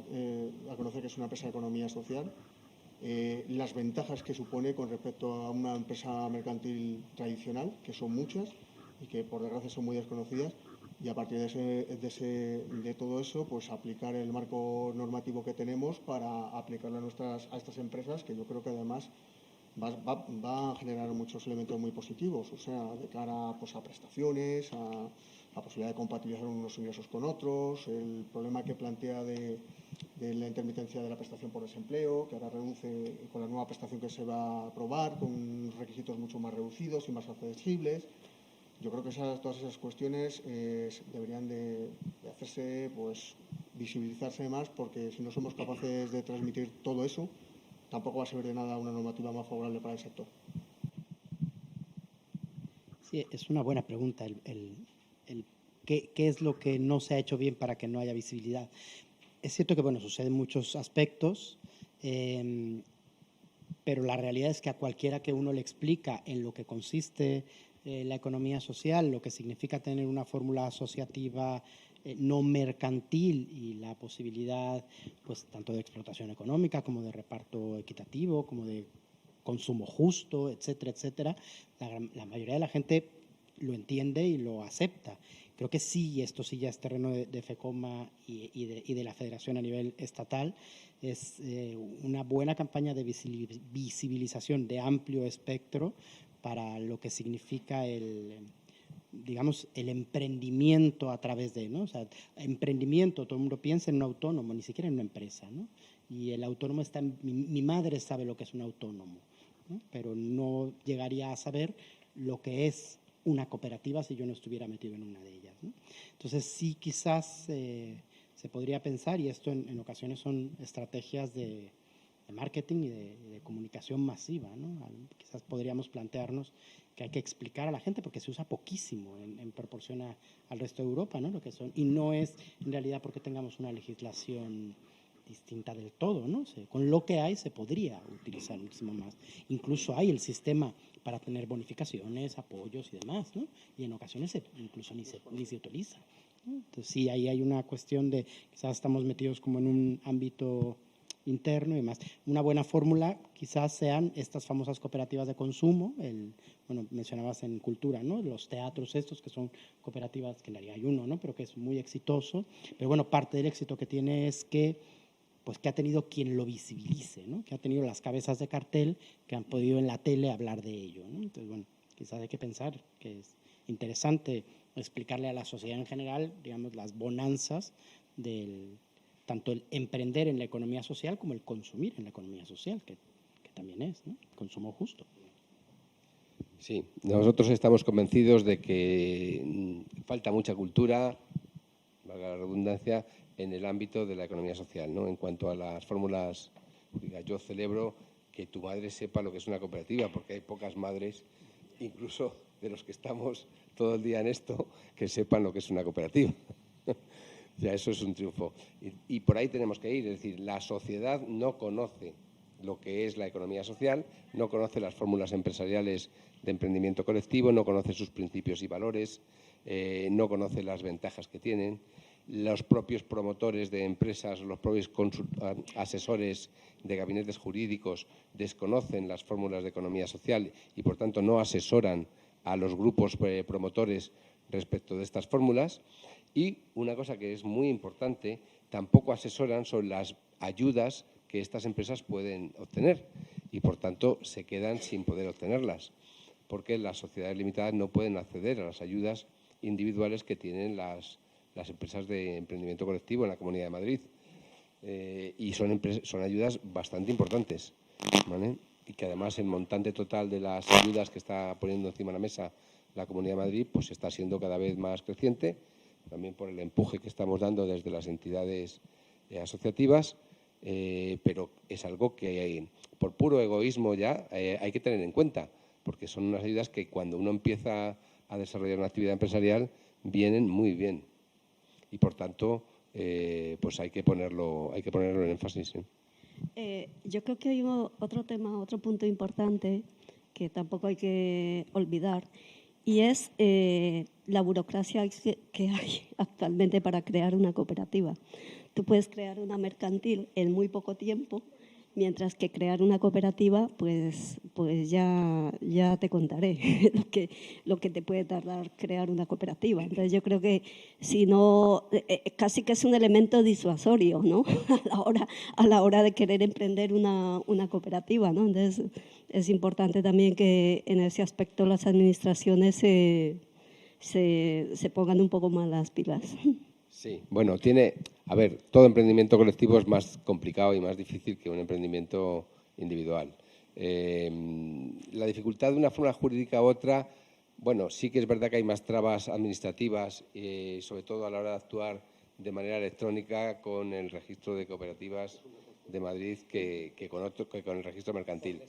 a conocer que es una empresa de economía social, las ventajas que supone con respecto a una empresa mercantil tradicional, que son muchas y que por desgracia son muy desconocidas, y a partir de todo eso, pues aplicar el marco normativo que tenemos para aplicarlo a estas empresas, que yo creo que además va a generar muchos elementos muy positivos, o sea, de cara pues, a prestaciones, a la posibilidad de compatibilizar unos ingresos con otros, el problema que plantea de la intermitencia de la prestación por desempleo, que ahora reduce con la nueva prestación que se va a aprobar, con requisitos mucho más reducidos y más accesibles. Yo creo que todas esas cuestiones deberían de hacerse, pues, visibilizarse más, porque si no somos capaces de transmitir todo eso, tampoco va a servir de nada una normativa más favorable para el sector. Sí, es una buena pregunta. ¿Qué es lo que no se ha hecho bien para que no haya visibilidad? Es cierto que, bueno, suceden muchos aspectos, pero la realidad es que a cualquiera que uno le explica en lo que consiste la economía social, lo que significa tener una fórmula asociativa no mercantil y la posibilidad, pues, tanto de explotación económica como de reparto equitativo, como de consumo justo, etcétera, etcétera, la mayoría de la gente lo entiende y lo acepta. Creo que sí, esto sí ya es terreno de FECOMA y de la Federación a nivel estatal. Es una buena campaña de visibilización de amplio espectro para lo que significa digamos, el emprendimiento a través de, ¿no? O sea, emprendimiento, todo el mundo piensa en un autónomo, ni siquiera en una empresa, ¿no? Y el autónomo está, mi madre sabe lo que es un autónomo, ¿no? Pero no llegaría a saber lo que es una cooperativa si yo no estuviera metido en una de ellas, ¿no? Entonces sí, quizás se podría pensar, y esto en ocasiones son estrategias de marketing y de comunicación masiva, ¿no? Quizás podríamos plantearnos que hay que explicar a la gente porque se usa poquísimo en proporción al resto de Europa, ¿no? Lo que son, y no es en realidad porque tengamos una legislación distinta del todo, ¿no? Con lo que hay se podría utilizar muchísimo más. Incluso hay el sistema para tener bonificaciones, apoyos y demás, ¿no? Y en ocasiones incluso ni se utiliza, ¿no? Entonces sí, ahí hay una cuestión de quizás estamos metidos como en un ámbito interno y demás. Una buena fórmula quizás sean estas famosas cooperativas de consumo, bueno, mencionabas en cultura, ¿no? Los teatros estos que son cooperativas, que en realidad hay uno, ¿no? Pero que es muy exitoso. Pero bueno, parte del éxito que tiene es que ha tenido quien lo visibilice, ¿no? Que ha tenido las cabezas de cartel que han podido en la tele hablar de ello, ¿no? Entonces, bueno, quizás hay que pensar que es interesante explicarle a la sociedad en general, digamos, las bonanzas tanto el emprender en la economía social como el consumir en la economía social, que también es, ¿no? Consumo justo. Sí, nosotros estamos convencidos de que falta mucha cultura, valga la redundancia, en el ámbito de la economía social, ¿no? En cuanto a las fórmulas, yo celebro que tu madre sepa lo que es una cooperativa, porque hay pocas madres, incluso de los que estamos todo el día en esto, que sepan lo que es una cooperativa. Ya eso es un triunfo. Y por ahí tenemos que ir, es decir, la sociedad no conoce lo que es la economía social, no conoce las fórmulas empresariales de emprendimiento colectivo, no conoce sus principios y valores, no conoce las ventajas que tienen. Los propios promotores de empresas, los propios asesores de gabinetes jurídicos desconocen las fórmulas de economía social y, por tanto, no asesoran a los grupos promotores respecto de estas fórmulas. Y una cosa que es muy importante, tampoco asesoran sobre las ayudas que estas empresas pueden obtener y, por tanto, se quedan sin poder obtenerlas, porque las sociedades limitadas no pueden acceder a las ayudas individuales que tienen las empresas de emprendimiento colectivo en la Comunidad de Madrid. Y son ayudas bastante importantes, ¿vale? Y que además el montante total de las ayudas que está poniendo encima de la mesa la Comunidad de Madrid pues está siendo cada vez más creciente, también por el empuje que estamos dando desde las entidades asociativas, pero es algo que por puro egoísmo ya hay que tener en cuenta, porque son unas ayudas que cuando uno empieza a desarrollar una actividad empresarial vienen muy bien y, por tanto, pues hay que ponerlo en énfasis. Yo creo que hay otro tema, otro punto importante que tampoco hay que olvidar, y es la burocracia que hay actualmente para crear una cooperativa. Tú puedes crear una mercantil en muy poco tiempo, mientras que crear una cooperativa, pues ya te contaré lo que te puede tardar crear una cooperativa. Entonces, yo creo que si no, casi que es un elemento disuasorio, ¿no? a la hora de querer emprender una cooperativa, ¿no? Entonces, es importante también que en ese aspecto las administraciones se pongan un poco más las pilas. Sí, bueno, todo emprendimiento colectivo es más complicado y más difícil que un emprendimiento individual. La dificultad de una fórmula jurídica a otra, bueno, sí que es verdad que hay más trabas administrativas, sobre todo a la hora de actuar de manera electrónica con el registro de cooperativas de Madrid que con el registro mercantil.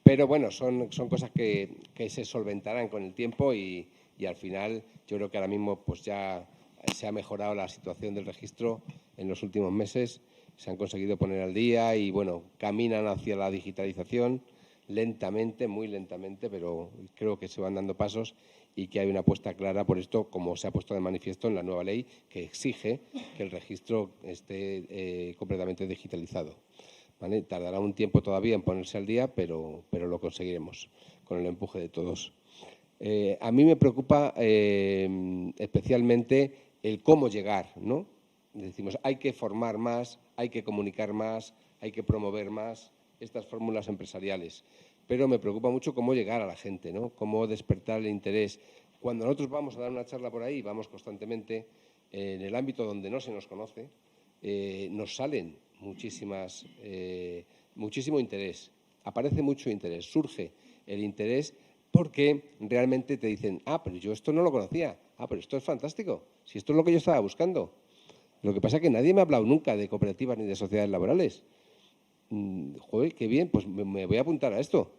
Pero bueno, son cosas que se solventarán con el tiempo y al final yo creo que ahora mismo pues ya se ha mejorado la situación del registro en los últimos meses, se han conseguido poner al día y, bueno, caminan hacia la digitalización lentamente, muy lentamente, pero creo que se van dando pasos y que hay una apuesta clara por esto, como se ha puesto de manifiesto en la nueva ley, que exige que el registro esté completamente digitalizado, ¿vale? Tardará un tiempo todavía en ponerse al día, pero lo conseguiremos con el empuje de todos. A mí me preocupa especialmente el cómo llegar, ¿no? Decimos, hay que formar más, hay que comunicar más, hay que promover más estas fórmulas empresariales. Pero me preocupa mucho cómo llegar a la gente, ¿no? Cómo despertar el interés. Cuando nosotros vamos a dar una charla por ahí, vamos constantemente en el ámbito donde no se nos conoce, nos salen muchísimo interés. Aparece mucho interés, surge el interés porque realmente te dicen, pero yo esto no lo conocía, pero esto es fantástico, si esto es lo que yo estaba buscando. Lo que pasa es que nadie me ha hablado nunca de cooperativas ni de sociedades laborales. Joder, qué bien, pues me voy a apuntar a esto.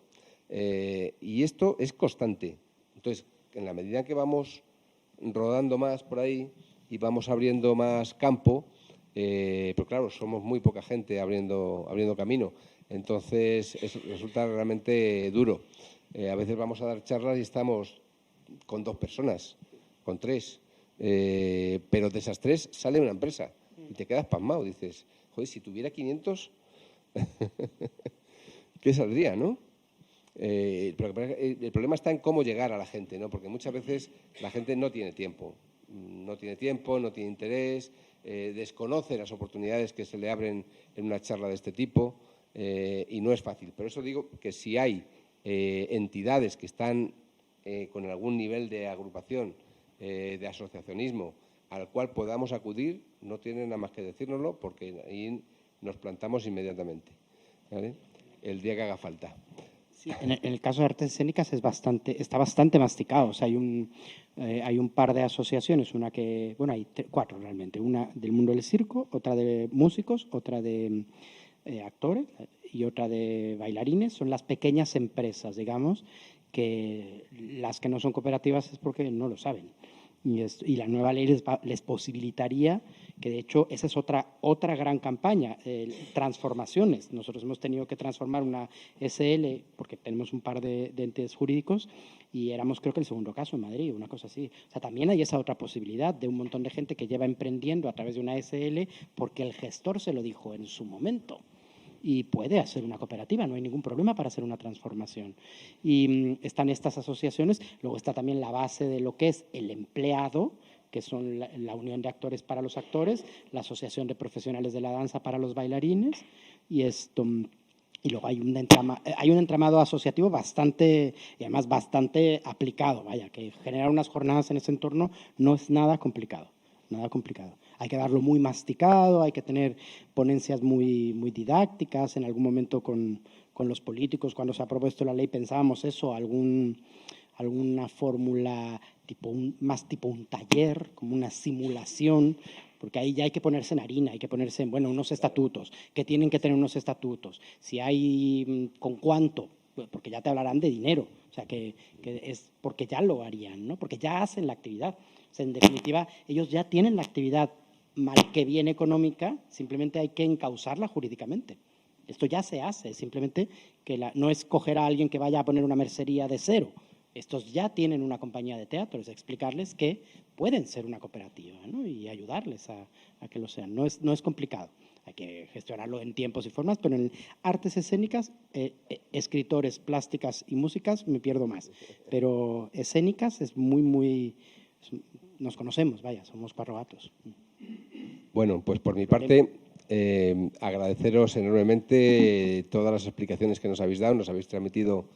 Y esto es constante. Entonces, en la medida que vamos rodando más por ahí y vamos abriendo más campo, pero claro, somos muy poca gente abriendo camino. Entonces, resulta realmente duro. A veces vamos a dar charlas y estamos con 2 personas, con 3. Pero de esas 3 sale una empresa y te quedas pasmado. Dices, joder, si tuviera 500, ¿qué saldría, no? El problema está en cómo llegar a la gente, ¿no? Porque muchas veces la gente no tiene tiempo, no tiene interés, desconoce las oportunidades que se le abren en una charla de este tipo y no es fácil. Por eso digo que si hay entidades que están con algún nivel de agrupación, de asociacionismo, al cual podamos acudir, no tienen nada más que decírnoslo porque ahí nos plantamos inmediatamente, ¿vale? El día que haga falta. Sí, en el caso de artes escénicas está bastante masticado. O sea, hay un par de asociaciones, una que, bueno, hay 4 realmente, una del mundo del circo, otra de músicos, otra de actores y otra de bailarines. Son las pequeñas empresas, digamos, que las que no son cooperativas es porque no lo saben. Y la nueva ley les posibilitaría, que de hecho esa es otra gran campaña, transformaciones. Nosotros hemos tenido que transformar una SL porque tenemos un par de entes jurídicos y éramos creo que el segundo caso en Madrid, una cosa así. O sea, también hay esa otra posibilidad de un montón de gente que lleva emprendiendo a través de una SL porque el gestor se lo dijo en su momento. Y puede hacer una cooperativa, no hay ningún problema para hacer una transformación. Y están estas asociaciones, luego está también la base de lo que es el empleado, que son la Unión de Actores para los Actores, la Asociación de Profesionales de la Danza para los Bailarines, y luego hay un entramado asociativo bastante, y además bastante aplicado, vaya, que generar unas jornadas en ese entorno no es nada complicado. Nada complicado. Hay que darlo muy masticado, hay que tener ponencias muy, muy didácticas. En algún momento con los políticos, cuando se ha propuesto la ley, pensábamos eso, alguna fórmula más tipo un taller, como una simulación, porque ahí ya hay que ponerse en harina, hay que ponerse en, bueno, unos estatutos, que tienen que tener unos estatutos. Si hay, ¿con cuánto? Porque ya te hablarán de dinero, o sea, que es porque ya lo harían, ¿no? Porque ya hacen la actividad. O sea, en definitiva, ellos ya tienen la actividad mal que bien económica, simplemente hay que encauzarla jurídicamente. Esto ya se hace, simplemente que no es coger a alguien que vaya a poner una mercería de cero. Estos ya tienen una compañía de teatro, es explicarles que pueden ser una cooperativa, ¿no? Y ayudarles a que lo sean. No es complicado. Hay que gestionarlo en tiempos y formas, pero en artes escénicas, escritores, plásticas y músicas me pierdo más. Pero escénicas es muy... Nos conocemos, vaya, somos parrogatos. Bueno, pues por mi parte, agradeceros enormemente todas las explicaciones que nos habéis dado. Nos habéis transmitido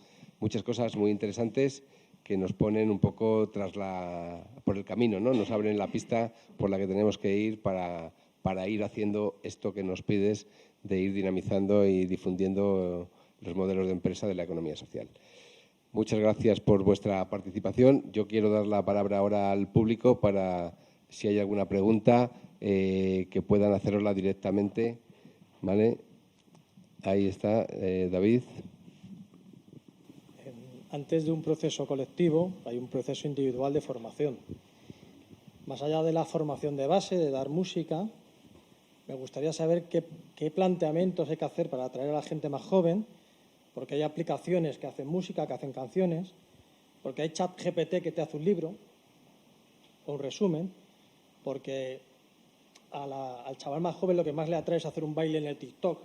muchas cosas muy interesantes que nos ponen un poco por el camino, ¿no? Nos abren la pista por la que tenemos que ir para ir haciendo esto que nos pides de ir dinamizando y difundiendo los modelos de empresa de la economía social. Muchas gracias por vuestra participación. Yo quiero dar la palabra ahora al público para, si hay alguna pregunta, que puedan hacerosla directamente. ¿Vale? Ahí está, David. Antes de un proceso colectivo, hay un proceso individual de formación. Más allá de la formación de base, de dar música, me gustaría saber qué planteamientos hay que hacer para atraer a la gente más joven, porque hay aplicaciones que hacen música, que hacen canciones, porque hay chat GPT que te hace un libro o un resumen, porque al chaval más joven lo que más le atrae es hacer un baile en el TikTok.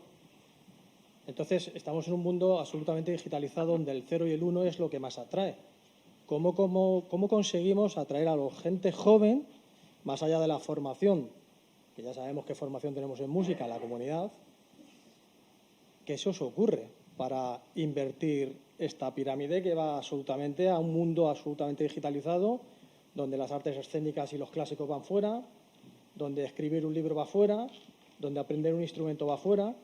Entonces, estamos en un mundo absolutamente digitalizado donde el 0 y el 1 es lo que más atrae. ¿Cómo conseguimos atraer a la gente joven, más allá de la formación, que ya sabemos qué formación tenemos en música en la comunidad, que eso os ocurre para invertir esta pirámide que va absolutamente a un mundo absolutamente digitalizado, donde las artes escénicas y los clásicos van fuera, donde escribir un libro va fuera, donde aprender un instrumento va fuera?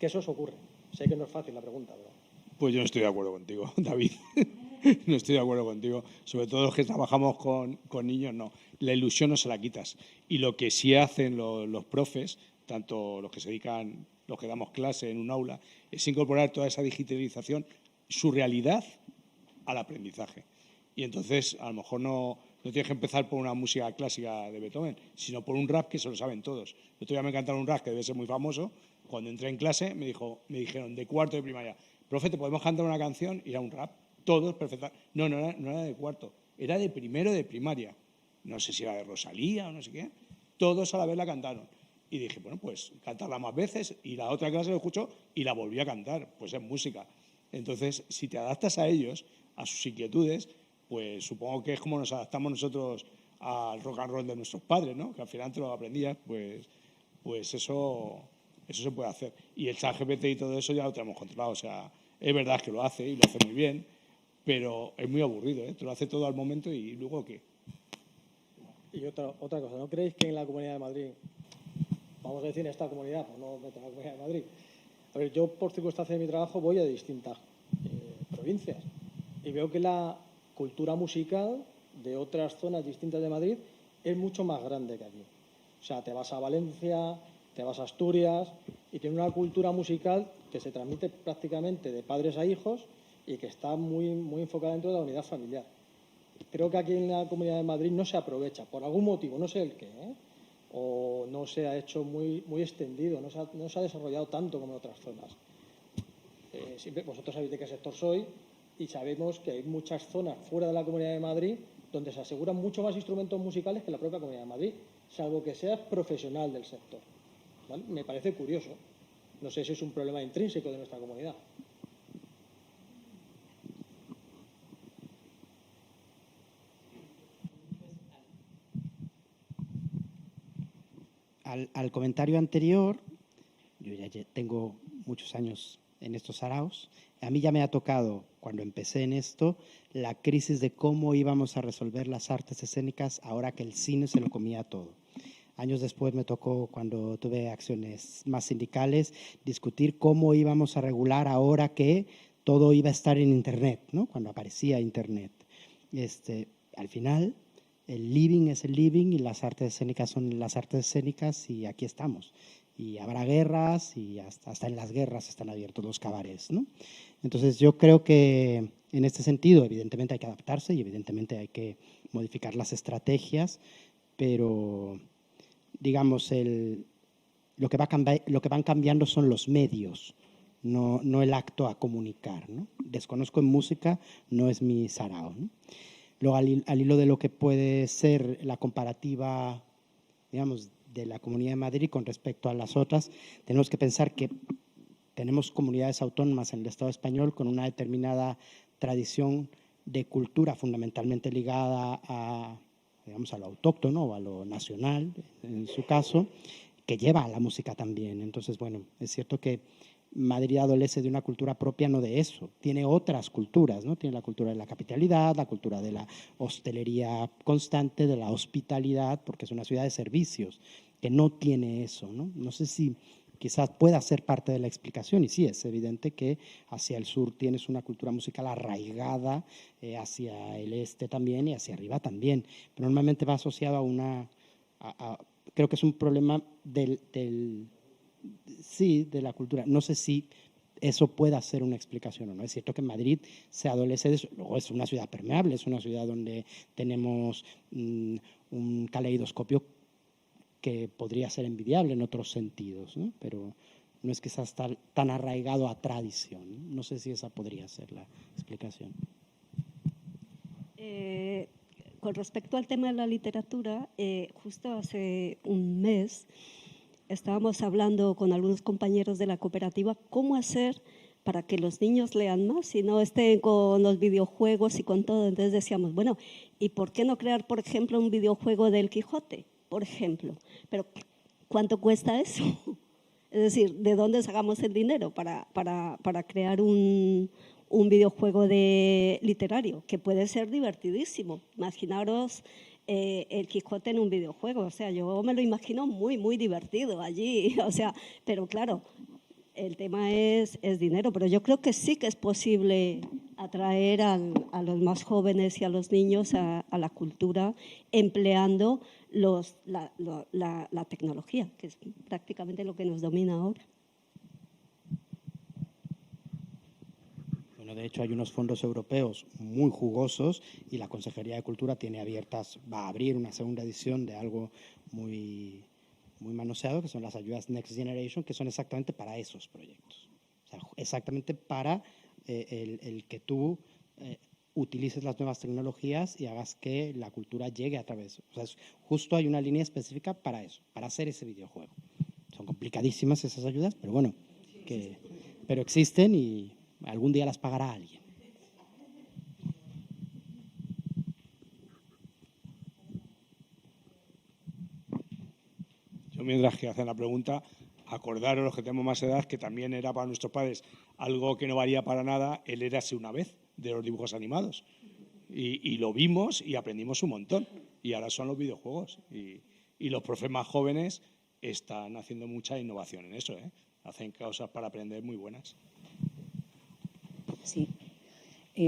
¿Qué eso os ocurre? Sé que no es fácil la pregunta, pero... Pues yo no estoy de acuerdo contigo, David. No estoy de acuerdo contigo. Sobre todo los que trabajamos con niños, no. La ilusión no se la quitas. Y lo que sí hacen los profes, tanto los que se dedican, los que damos clase en un aula, es incorporar toda esa digitalización, su realidad, al aprendizaje. Y entonces, a lo mejor no No tienes que empezar por una música clásica de Beethoven, sino por un rap que se lo saben todos. El otro día me cantaron un rap que debe ser muy famoso. Cuando entré en clase me dijeron de cuarto de primaria, profe, ¿te podemos cantar una canción? Y era un rap, todos perfectos. No era de cuarto, era de primero de primaria. No sé si era de Rosalía o no sé qué. Todos a la vez la cantaron. Y dije, bueno, pues cantarla más veces. Y la otra clase lo escuchó y la volví a cantar. Pues es música. Entonces, si te adaptas a ellos, a sus inquietudes, pues supongo que es como nos adaptamos nosotros al rock and roll de nuestros padres, ¿no? Que al final te lo aprendías, pues eso se puede hacer. Y el ChatGPT y todo eso ya lo tenemos controlado. O sea, es verdad que lo hace y lo hace muy bien, pero es muy aburrido, ¿eh? Te lo hace todo al momento y luego ¿qué? Y otra cosa, ¿no creéis que en la Comunidad de Madrid, vamos a decir en esta comunidad, pues no meter la Comunidad de Madrid, a ver, yo por circunstancias de mi trabajo voy a distintas provincias y veo que la cultura musical de otras zonas distintas de Madrid es mucho más grande que aquí. O sea, te vas a Valencia, te vas a Asturias y tiene una cultura musical que se transmite prácticamente de padres a hijos y que está muy enfocada dentro de la unidad familiar. Creo que aquí en la Comunidad de Madrid no se aprovecha, por algún motivo, no sé el qué, o no se ha hecho muy extendido, no se ha desarrollado tanto como en otras zonas. Vosotros sabéis de qué sector soy y sabemos que hay muchas zonas fuera de la Comunidad de Madrid donde se aseguran mucho más instrumentos musicales que en la propia Comunidad de Madrid, salvo que seas profesional del sector. ¿Vale? Me parece curioso. No sé si es un problema intrínseco de nuestra comunidad. Al comentario anterior, yo ya tengo muchos años en estos saraos. A mí ya me ha tocado, cuando empecé en esto, la crisis de cómo íbamos a resolver las artes escénicas ahora que el cine se lo comía todo. Años después me tocó, cuando tuve acciones más sindicales, discutir cómo íbamos a regular ahora que todo iba a estar en Internet, ¿no? Cuando aparecía Internet. Al final, el living es el living y las artes escénicas son las artes escénicas y aquí estamos. Y habrá guerras y hasta en las guerras están abiertos los cabarets, ¿no? Entonces yo creo que en este sentido evidentemente hay que adaptarse y evidentemente hay que modificar las estrategias, pero digamos lo que van cambiando son los medios, no el acto a comunicar, ¿no? Desconozco en música, no es mi sarao, ¿no? Luego, al hilo de lo que puede ser la comparativa, digamos, de la Comunidad de Madrid con respecto a las otras, tenemos que pensar que tenemos comunidades autónomas en el Estado español con una determinada tradición de cultura fundamentalmente ligada a, digamos, a lo autóctono o a lo nacional, en su caso, que lleva a la música también. Entonces, bueno, es cierto que Madrid adolece de una cultura propia, no de eso. Tiene otras culturas, ¿no? Tiene la cultura de la capitalidad, la cultura de la hostelería constante, de la hospitalidad, porque es una ciudad de servicios, que no tiene eso, ¿no? No sé si quizás pueda ser parte de la explicación, y sí, es evidente que hacia el sur tienes una cultura musical arraigada, hacia el este también y hacia arriba también, pero normalmente va asociado a una... creo que es un problema sí, de la cultura. No sé si eso pueda ser una explicación o no. Es cierto que en Madrid se adolece de eso. Luego es una ciudad permeable, es una ciudad donde tenemos un caleidoscopio que podría ser envidiable en otros sentidos, ¿no? Pero no es que sea tan arraigado a tradición. No sé si esa podría ser la explicación. Con respecto al tema de la literatura, justo hace un mes estábamos hablando con algunos compañeros de la cooperativa cómo hacer para que los niños lean más y no estén con los videojuegos y con todo. Entonces decíamos, bueno, ¿y por qué no crear, por ejemplo, un videojuego del Quijote, por ejemplo? Pero ¿cuánto cuesta eso? Es decir, ¿de dónde sacamos el dinero para crear un videojuego literario que puede ser divertidísimo? Imaginaros el Quijote en un videojuego, o sea, yo me lo imagino muy divertido allí, o sea, pero claro, el tema es dinero, pero yo creo que sí que es posible atraer a los más jóvenes y a los niños a la cultura empleando la tecnología, que es prácticamente lo que nos domina ahora. Bueno, Bueno, de hecho hay unos fondos europeos muy jugosos y la Consejería de Cultura va a abrir una segunda edición de algo muy manoseado, que son las ayudas Next Generation, que son exactamente para esos proyectos. O sea, exactamente para el que tú utilices las nuevas tecnologías y hagas que la cultura llegue a través. O sea, justo hay una línea específica para eso, para hacer ese videojuego. Son complicadísimas esas ayudas, pero bueno, pero existen y algún día las pagará alguien. Yo, mientras que hacen la pregunta, acordaros los que tenemos más edad que también era para nuestros padres algo que no valía para nada el Érase una vez de los dibujos animados. Y lo vimos y aprendimos un montón. Y ahora son los videojuegos. Y los profes más jóvenes están haciendo mucha innovación en eso, ¿eh? Hacen cosas para aprender muy buenas. Sí.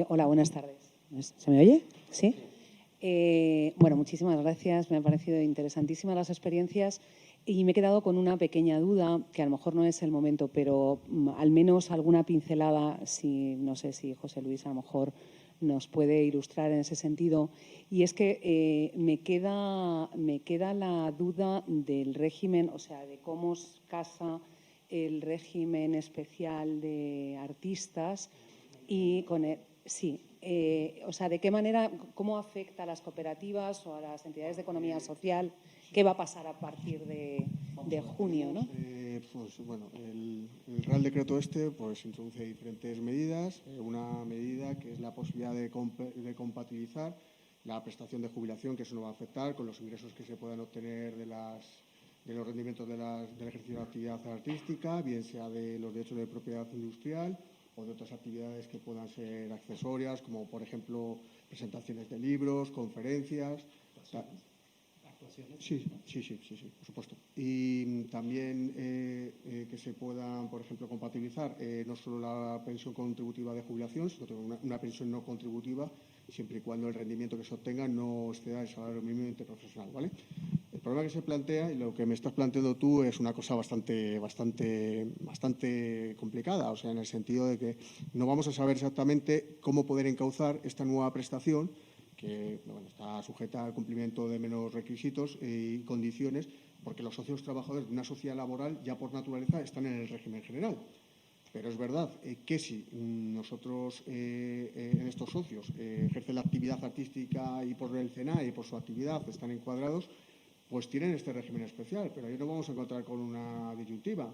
Hola, buenas tardes. ¿Se me oye? Sí. Bueno, muchísimas gracias. Me han parecido interesantísimas las experiencias y me he quedado con una pequeña duda, que a lo mejor no es el momento, pero al menos alguna pincelada, no sé si José Luis a lo mejor nos puede ilustrar en ese sentido. Y es que me queda la duda del régimen, o sea, de cómo casa el régimen especial de artistas y con el, sí, o sea, de qué manera, cómo afecta a las cooperativas o a las entidades de economía social, qué va a pasar a partir de junio, ¿no? Pues bueno, el Real Decreto pues introduce diferentes medidas. Una medida que es la posibilidad de compatibilizar la prestación de jubilación, que eso no va a afectar, con los ingresos que se puedan obtener de los rendimientos del ejercicio de la actividad artística, bien sea de los derechos de propiedad industrial o de otras actividades que puedan ser accesorias, como por ejemplo presentaciones de libros, conferencias. Sí, por supuesto. Y también que se puedan, por ejemplo, compatibilizar no solo la pensión contributiva de jubilación, sino también una pensión no contributiva, siempre y cuando el rendimiento que se obtenga no exceda el salario mínimo interprofesional, ¿vale? El problema que se plantea, y lo que me estás planteando tú, es una cosa bastante complicada, o sea, en el sentido de que no vamos a saber exactamente cómo poder encauzar esta nueva prestación, que bueno, está sujeta al cumplimiento de menos requisitos y condiciones, porque los socios trabajadores de una sociedad laboral ya por naturaleza están en el régimen general. Pero es verdad que si nosotros en estos socios ejercen la actividad artística y por el CENAE y por su actividad están encuadrados, pues tienen este régimen especial, pero ahí nos vamos a encontrar con una disyuntiva.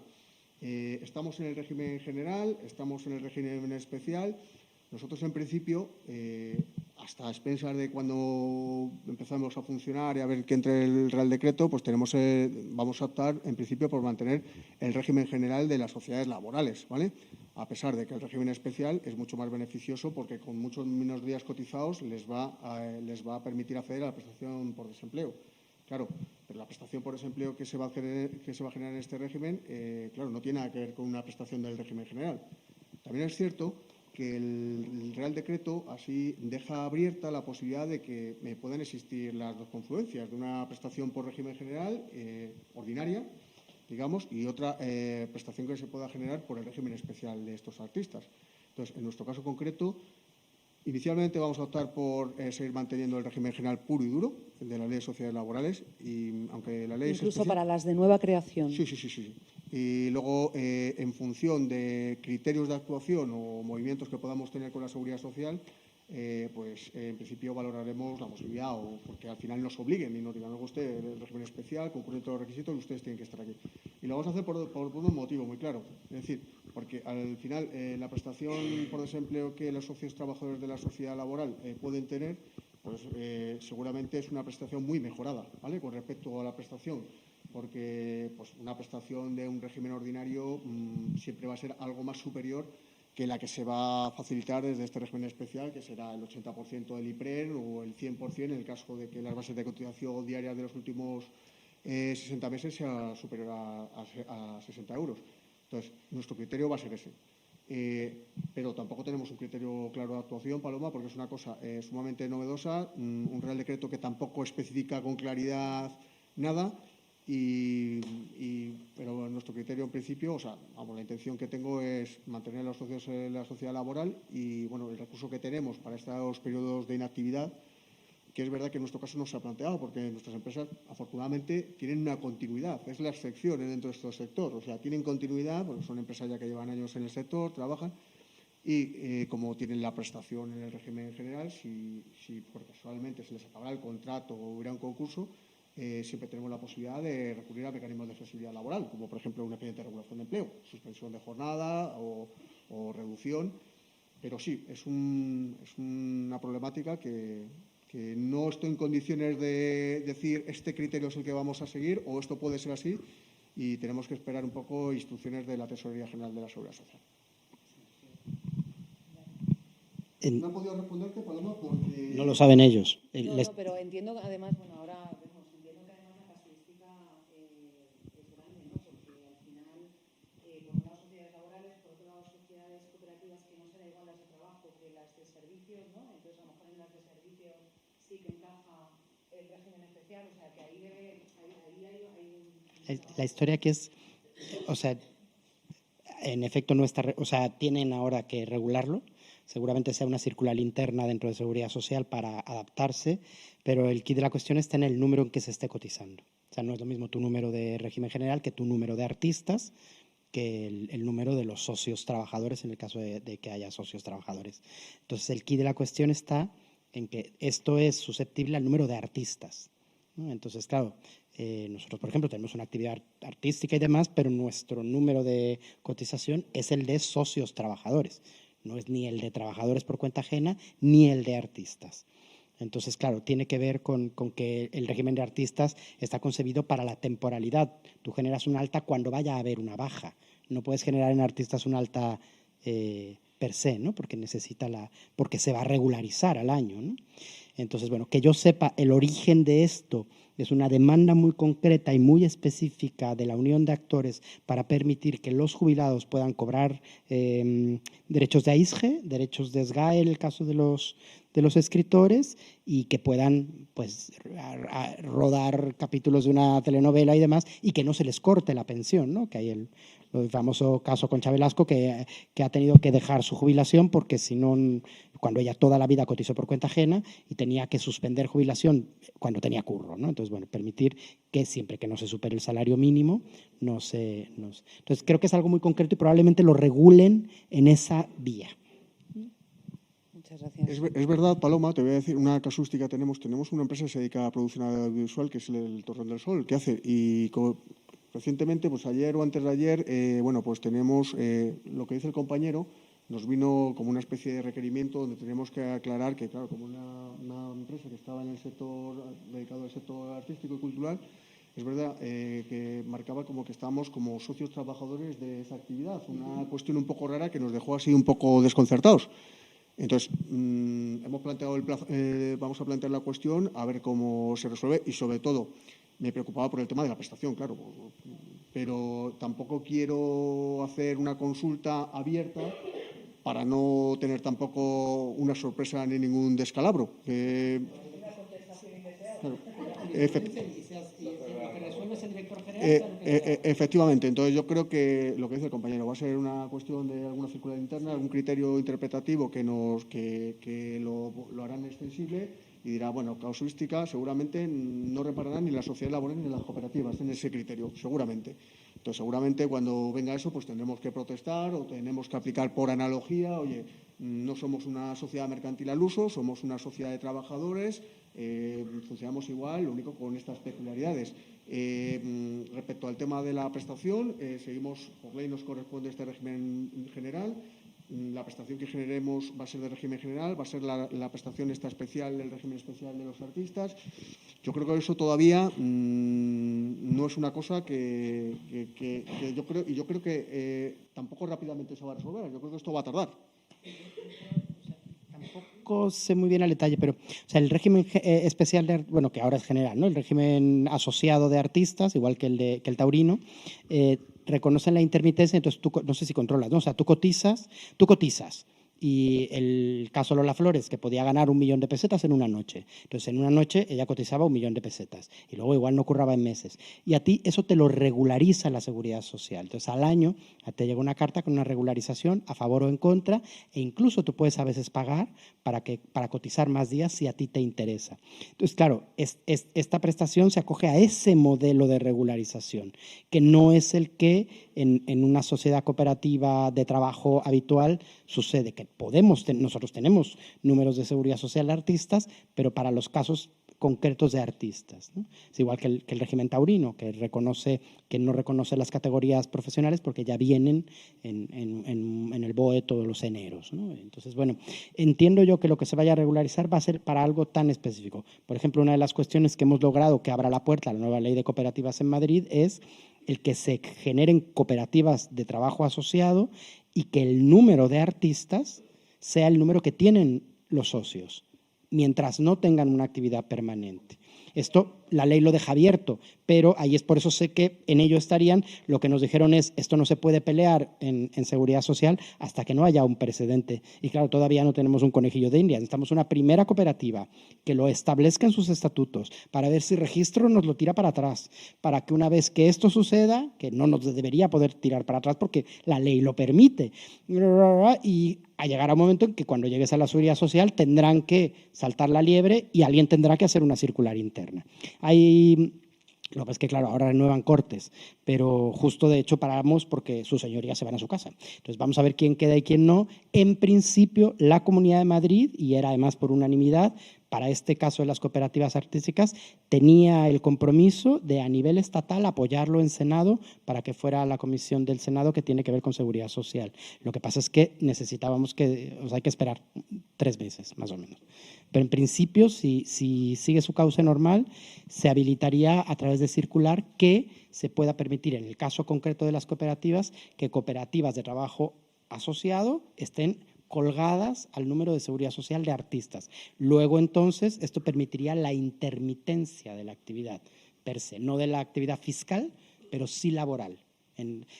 Estamos en el régimen general, estamos en el régimen especial. Nosotros, en principio, hasta a expensas de cuando empezamos a funcionar y a ver que entre el Real Decreto, pues vamos a optar, en principio, por mantener el régimen general de las sociedades laborales, ¿vale? A pesar de que el régimen especial es mucho más beneficioso porque con muchos menos días cotizados les va a permitir acceder a la prestación por desempleo. Claro, pero la prestación por desempleo que se va a generar en este régimen, claro, no tiene nada que ver con una prestación del régimen general. También es cierto que el Real Decreto así deja abierta la posibilidad de que puedan existir las dos confluencias, de una prestación por régimen general, ordinaria, digamos, y otra prestación que se pueda generar por el régimen especial de estos artistas. Entonces, en nuestro caso concreto, inicialmente vamos a optar por seguir manteniendo el régimen general puro y duro, el de la Ley de Sociedades Laborales, y aunque la ley incluso para las de nueva creación. Sí. Y luego, en función de criterios de actuación o movimientos que podamos tener con la Seguridad Social, pues en principio valoraremos la posibilidad, o porque al final nos obliguen y nos digan, luego usted, el régimen especial, concurren todos los requisitos y ustedes tienen que estar aquí. Y lo vamos a hacer por un motivo muy claro. Es decir, porque al final la prestación por desempleo que los socios trabajadores de la sociedad laboral pueden tener, pues seguramente es una prestación muy mejorada, ¿vale? Con respecto a la prestación, porque pues una prestación de un régimen ordinario siempre va a ser algo más superior que la que se va a facilitar desde este régimen especial, que será el 80% del IPREN o el 100% en el caso de que las bases de cotización diarias de los últimos 60 meses sea superior a 60 euros. Entonces, nuestro criterio va a ser ese. Pero tampoco tenemos un criterio claro de actuación, Paloma, porque es una cosa sumamente novedosa, un Real Decreto que tampoco especifica con claridad nada pero nuestro criterio en principio, o sea, vamos, la intención que tengo es mantener a los socios en la sociedad laboral y, bueno, el recurso que tenemos para estos periodos de inactividad, que es verdad que en nuestro caso no se ha planteado, porque nuestras empresas, afortunadamente, tienen una continuidad. Es la excepción dentro de este sector. O sea, tienen continuidad, porque son empresas ya que llevan años en el sector, trabajan, y como tienen la prestación en el régimen general, si por casualmente se les acabara el contrato o hubiera un concurso, siempre tenemos la posibilidad de recurrir a mecanismos de flexibilidad laboral, como por ejemplo una expediente de regulación de empleo, suspensión de jornada o reducción. Pero sí, es una problemática que no estoy en condiciones de decir este criterio es el que vamos a seguir o esto puede ser así, y tenemos que esperar un poco instrucciones de la Tesorería General de la Seguridad Social. No he podido responderte, Paloma, porque… No lo saben ellos. No, pero entiendo que además, bueno, ahora vemos, entiendo que además la casuística es grande, ¿no? Porque al final, por un lado sociedades laborales, por otro lado sociedades cooperativas que no será igual las de trabajo que las de servicios, ¿no? Entonces, a lo mejor en las de servicios sí que encaja el régimen especial, o sea, que ahí hay La historia que es, o sea, en efecto no está, o sea, tienen ahora que regularlo. Seguramente sea una circular interna dentro de Seguridad Social para adaptarse, pero el quid de la cuestión está en el número en que se esté cotizando. O sea, no es lo mismo tu número de régimen general que tu número de artistas, que el número de los socios trabajadores, en el caso de que haya socios trabajadores. Entonces, el quid de la cuestión está en que esto es susceptible al número de artistas, ¿no? Entonces, claro, nosotros, por ejemplo, tenemos una actividad artística y demás, pero nuestro número de cotización es el de socios trabajadores. No es ni el de trabajadores por cuenta ajena ni el de artistas. Entonces, claro, tiene que ver con que el régimen de artistas está concebido para la temporalidad. Tú generas una alta cuando vaya a haber una baja. No puedes generar en artistas una alta per se, ¿no? Porque porque se va a regularizar al año, ¿no? Entonces, bueno, que yo sepa, el origen de esto es una demanda muy concreta y muy específica de la Unión de Actores para permitir que los jubilados puedan cobrar derechos de AISGE, derechos de SGAE en el caso de los escritores, y que puedan pues rodar capítulos de una telenovela y demás, y que no se les corte la pensión, ¿no? Que hay el famoso caso Concha Velasco, que ha tenido que dejar su jubilación porque si no, cuando ella toda la vida cotizó por cuenta ajena y tenía que suspender jubilación cuando tenía curro, ¿no? Entonces, bueno, permitir que siempre que no se supere el salario mínimo, Entonces, creo que es algo muy concreto y probablemente lo regulen en esa vía. Muchas gracias. Es verdad, Paloma, te voy a decir una casuística. Tenemos una empresa que se dedica a producción audiovisual, que es el Torreón del Sol, que hace, y recientemente, pues ayer o antes de ayer, bueno, pues tenemos lo que dice el compañero, nos vino como una especie de requerimiento donde tenemos que aclarar que, claro, como una empresa que estaba en el sector, dedicado al sector artístico y cultural, es verdad que marcaba como que estábamos como socios trabajadores de esa actividad, una cuestión un poco rara que nos dejó así un poco desconcertados. Entonces, hemos planteado vamos a plantear la cuestión a ver cómo se resuelve, y sobre todo me preocupaba por el tema de la prestación, claro, pero tampoco quiero hacer una consulta abierta para no tener tampoco una sorpresa ni ningún descalabro. Claro, efectivamente, entonces yo creo que lo que dice el compañero va a ser una cuestión de alguna circular interna, algún criterio interpretativo que lo harán extensible, y dirá, bueno, casuística seguramente no repararán ni las sociedades laborales ni las cooperativas en ese criterio, seguramente. Entonces, seguramente cuando venga eso, pues tendremos que protestar o tenemos que aplicar por analogía, oye, no somos una sociedad mercantil al uso, somos una sociedad de trabajadores, funcionamos igual, lo único con estas peculiaridades. Respecto al tema de la prestación, seguimos, por ley nos corresponde este régimen general. La prestación que generemos va a ser de régimen general, va a ser la prestación esta especial, el régimen especial de los artistas. Yo creo que eso todavía no es una cosa que yo creo que tampoco rápidamente se va a resolver. Yo creo que esto va a tardar. Tampoco sé muy bien al detalle, pero o sea, el régimen especial, bueno, que ahora es general, ¿no? El régimen asociado de artistas, igual que el taurino, reconocen la intermitencia, entonces tú, no sé si controlas, ¿no? O sea, tú cotizas Y el caso Lola Flores, que podía ganar 1 millón de pesetas en una noche. Entonces, en una noche ella cotizaba 1 millón de pesetas y luego igual no curraba en meses. Y a ti eso te lo regulariza la Seguridad Social. Entonces, al año te llega una carta con una regularización a favor o en contra, e incluso tú puedes a veces pagar para cotizar más días si a ti te interesa. Entonces, claro, esta prestación se acoge a ese modelo de regularización, que no es el que en una sociedad cooperativa de trabajo habitual sucede, que nosotros tenemos números de seguridad social de artistas, pero para los casos concretos de artistas, ¿no? Es igual que el régimen taurino, que no reconoce las categorías profesionales porque ya vienen en el BOE todos los eneros, ¿no? Entonces, bueno, entiendo yo que lo que se vaya a regularizar va a ser para algo tan específico. Por ejemplo, una de las cuestiones que hemos logrado que abra la puerta a la nueva ley de cooperativas en Madrid es el que se generen cooperativas de trabajo asociado y que el número de artistas sea el número que tienen los socios, mientras no tengan una actividad permanente. Esto la ley lo deja abierto, pero ahí es por eso sé que en ello estarían. Lo que nos dijeron es, esto no se puede pelear en seguridad social hasta que no haya un precedente. Y claro, todavía no tenemos un conejillo de Indias. Necesitamos una primera cooperativa que lo establezca en sus estatutos para ver si registro nos lo tira para atrás, para que una vez que esto suceda, que no nos debería poder tirar para atrás porque la ley lo permite, y a llegar a un momento en que cuando llegues a la seguridad social tendrán que saltar la liebre y alguien tendrá que hacer una circular interna. Lo que pasa es que, claro, ahora renuevan cortes, pero justo de hecho paramos porque sus señorías se van a su casa. Entonces vamos a ver quién queda y quién no. En principio, la Comunidad de Madrid, y era además por unanimidad, para este caso de las cooperativas artísticas, tenía el compromiso de a nivel estatal apoyarlo en Senado para que fuera la comisión del Senado que tiene que ver con seguridad social. Lo que pasa es que hay que esperar 3 meses más o menos. Pero en principio, si sigue su cauce normal, se habilitaría a través de circular que se pueda permitir, en el caso concreto de las cooperativas, que cooperativas de trabajo asociado estén colgadas al número de seguridad social de artistas. Luego, entonces, esto permitiría la intermitencia de la actividad per se, no de la actividad fiscal, pero sí laboral.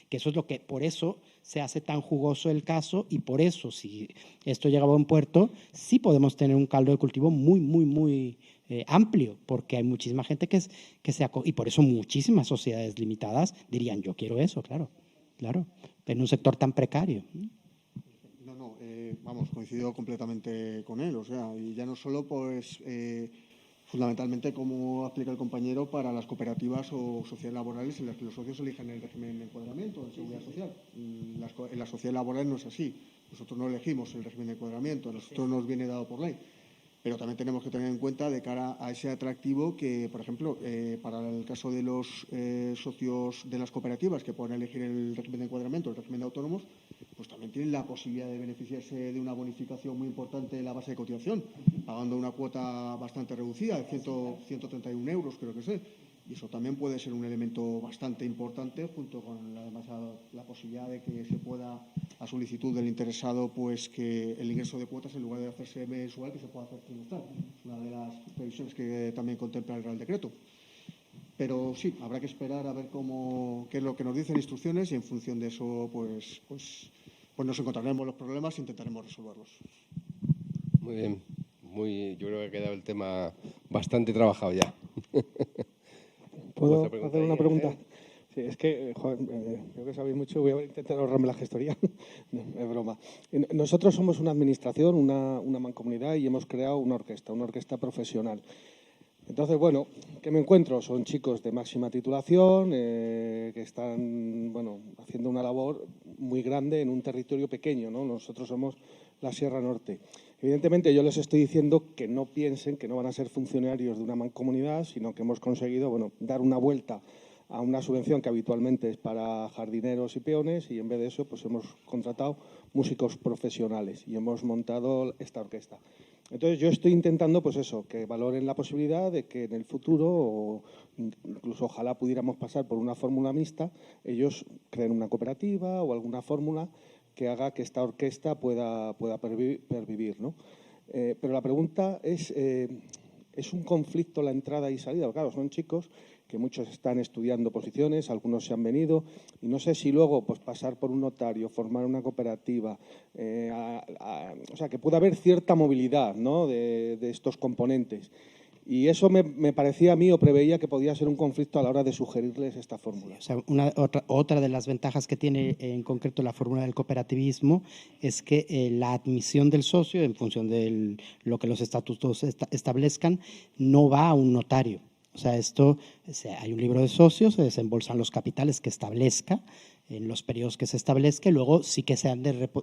Que eso es lo que, por eso se hace tan jugoso el caso, y por eso, si esto llega a buen puerto, sí podemos tener un caldo de cultivo muy, muy, muy amplio, porque hay muchísima gente y por eso muchísimas sociedades limitadas dirían, yo quiero eso, claro, en un sector tan precario. Vamos, coincido completamente con él, o sea, y ya no solo, pues, fundamentalmente, como explica el compañero, para las cooperativas o sociedades laborales en las que los socios eligen el régimen de encuadramiento de seguridad social. En las sociedades laborales no es así. Nosotros no elegimos el régimen de encuadramiento, a nosotros nos viene dado por ley. Pero también tenemos que tener en cuenta de cara a ese atractivo que, por ejemplo, para el caso de los socios de las cooperativas que pueden elegir el régimen de encuadramiento, el régimen de autónomos, pues también tienen la posibilidad de beneficiarse de una bonificación muy importante en la base de cotización, pagando una cuota bastante reducida, de 131 euros, creo que es. Y eso también puede ser un elemento bastante importante, junto con además la posibilidad de que se pueda, a solicitud del interesado, pues que el ingreso de cuotas, en lugar de hacerse mensual, que se pueda hacer trimestral. Es una de las previsiones que también contempla el Real Decreto. Pero sí, habrá que esperar a ver qué es lo que nos dicen instrucciones, y en función de eso, pues nos encontraremos los problemas e intentaremos resolverlos. Muy bien. Yo creo que ha quedado el tema bastante trabajado ya. ¿Puedo hacer una pregunta? Sí, es que, creo que sabéis mucho, voy a intentar ahorrarme la gestoría. No, es broma. Nosotros somos una administración, una mancomunidad, y hemos creado una orquesta profesional. Entonces, bueno, ¿qué me encuentro? Son chicos de máxima titulación que están, haciendo una labor muy grande en un territorio pequeño, ¿no? Nosotros somos la Sierra Norte. Evidentemente, yo les estoy diciendo que no piensen que no van a ser funcionarios de una mancomunidad, sino que hemos conseguido, dar una vuelta a una subvención que habitualmente es para jardineros y peones, y en vez de eso, pues hemos contratado músicos profesionales y hemos montado esta orquesta. Entonces, yo estoy intentando, pues eso, que valoren la posibilidad de que en el futuro, o incluso ojalá pudiéramos pasar por una fórmula mixta, ellos creen una cooperativa o alguna fórmula que haga que esta orquesta pueda pervivir, ¿no? Pero la pregunta es un conflicto la entrada y salida. Claro, son chicos que muchos están estudiando posiciones, algunos se han venido, y no sé si luego pues pasar por un notario, formar una cooperativa, o sea, que pueda haber cierta movilidad, ¿no?, de estos componentes. Y eso me parecía a mí, o preveía que podía ser un conflicto a la hora de sugerirles esta fórmula. O sea, otra de las ventajas que tiene en concreto la fórmula del cooperativismo es que la admisión del socio, en función de lo que los estatutos establezcan, no va a un notario. O sea, hay un libro de socios, se desembolsan los capitales que establezca en los periodos que se establezca, y luego sí que sean o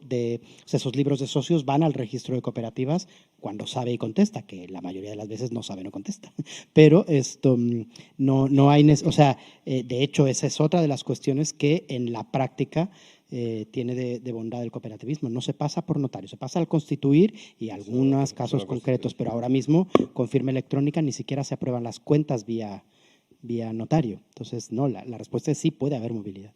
sea, esos libros de socios van al registro de cooperativas cuando sabe y contesta, que la mayoría de las veces no sabe, no contesta. Pero no hay, o sea, de hecho, esa es otra de las cuestiones que en la práctica tiene de bondad el cooperativismo. No se pasa por notario, se pasa al constituir y algunos casos concretos, pero ahora mismo con firma electrónica ni siquiera se aprueban las cuentas vía notario. Entonces, no, la respuesta es sí, puede haber movilidad.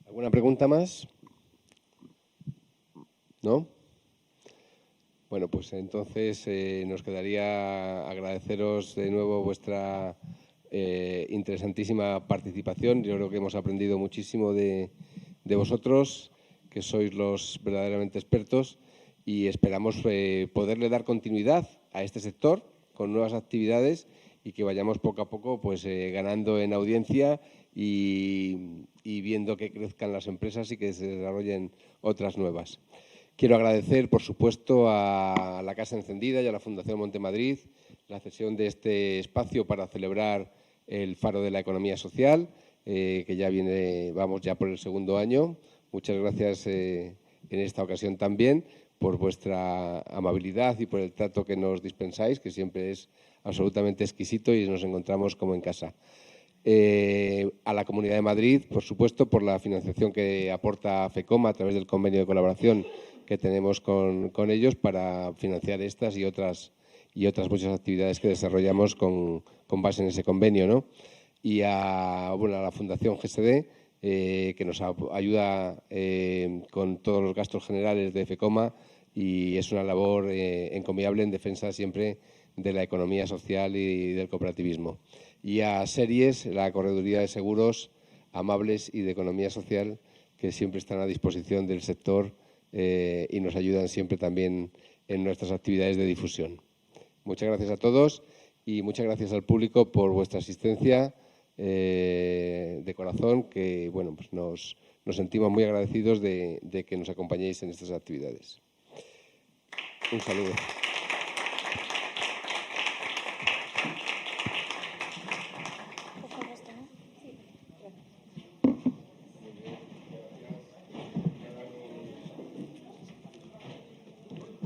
¿Alguna pregunta más? ¿No? Bueno, pues entonces nos quedaría agradeceros de nuevo vuestra interesantísima participación. Yo creo que hemos aprendido muchísimo de vosotros, que sois los verdaderamente expertos, y esperamos poderle dar continuidad a este sector con nuevas actividades y que vayamos poco a poco pues ganando en audiencia y viendo que crezcan las empresas y que se desarrollen otras nuevas. Quiero agradecer, por supuesto, a la Casa Encendida y a la Fundación Montemadrid la cesión de este espacio para celebrar el Faro de la Economía Social, que ya vamos ya por el segundo año. Muchas gracias en esta ocasión también por vuestra amabilidad y por el trato que nos dispensáis, que siempre es absolutamente exquisito y nos encontramos como en casa. A la Comunidad de Madrid, por supuesto, por la financiación que aporta FECOMA a través del convenio de colaboración que tenemos con ellos para financiar estas y otras muchas actividades que desarrollamos con base en ese convenio, ¿no? Y a la Fundación GSD, que nos ayuda con todos los gastos generales de FECOMA, y es una labor encomiable en defensa siempre de la economía social y del cooperativismo. Y a Series, la Correduría de Seguros Amables y de Economía Social, que siempre están a disposición del sector y nos ayudan siempre también en nuestras actividades de difusión. Muchas gracias a todos y muchas gracias al público por vuestra asistencia de corazón, que bueno, pues nos sentimos muy agradecidos de que nos acompañéis en estas actividades. Un saludo.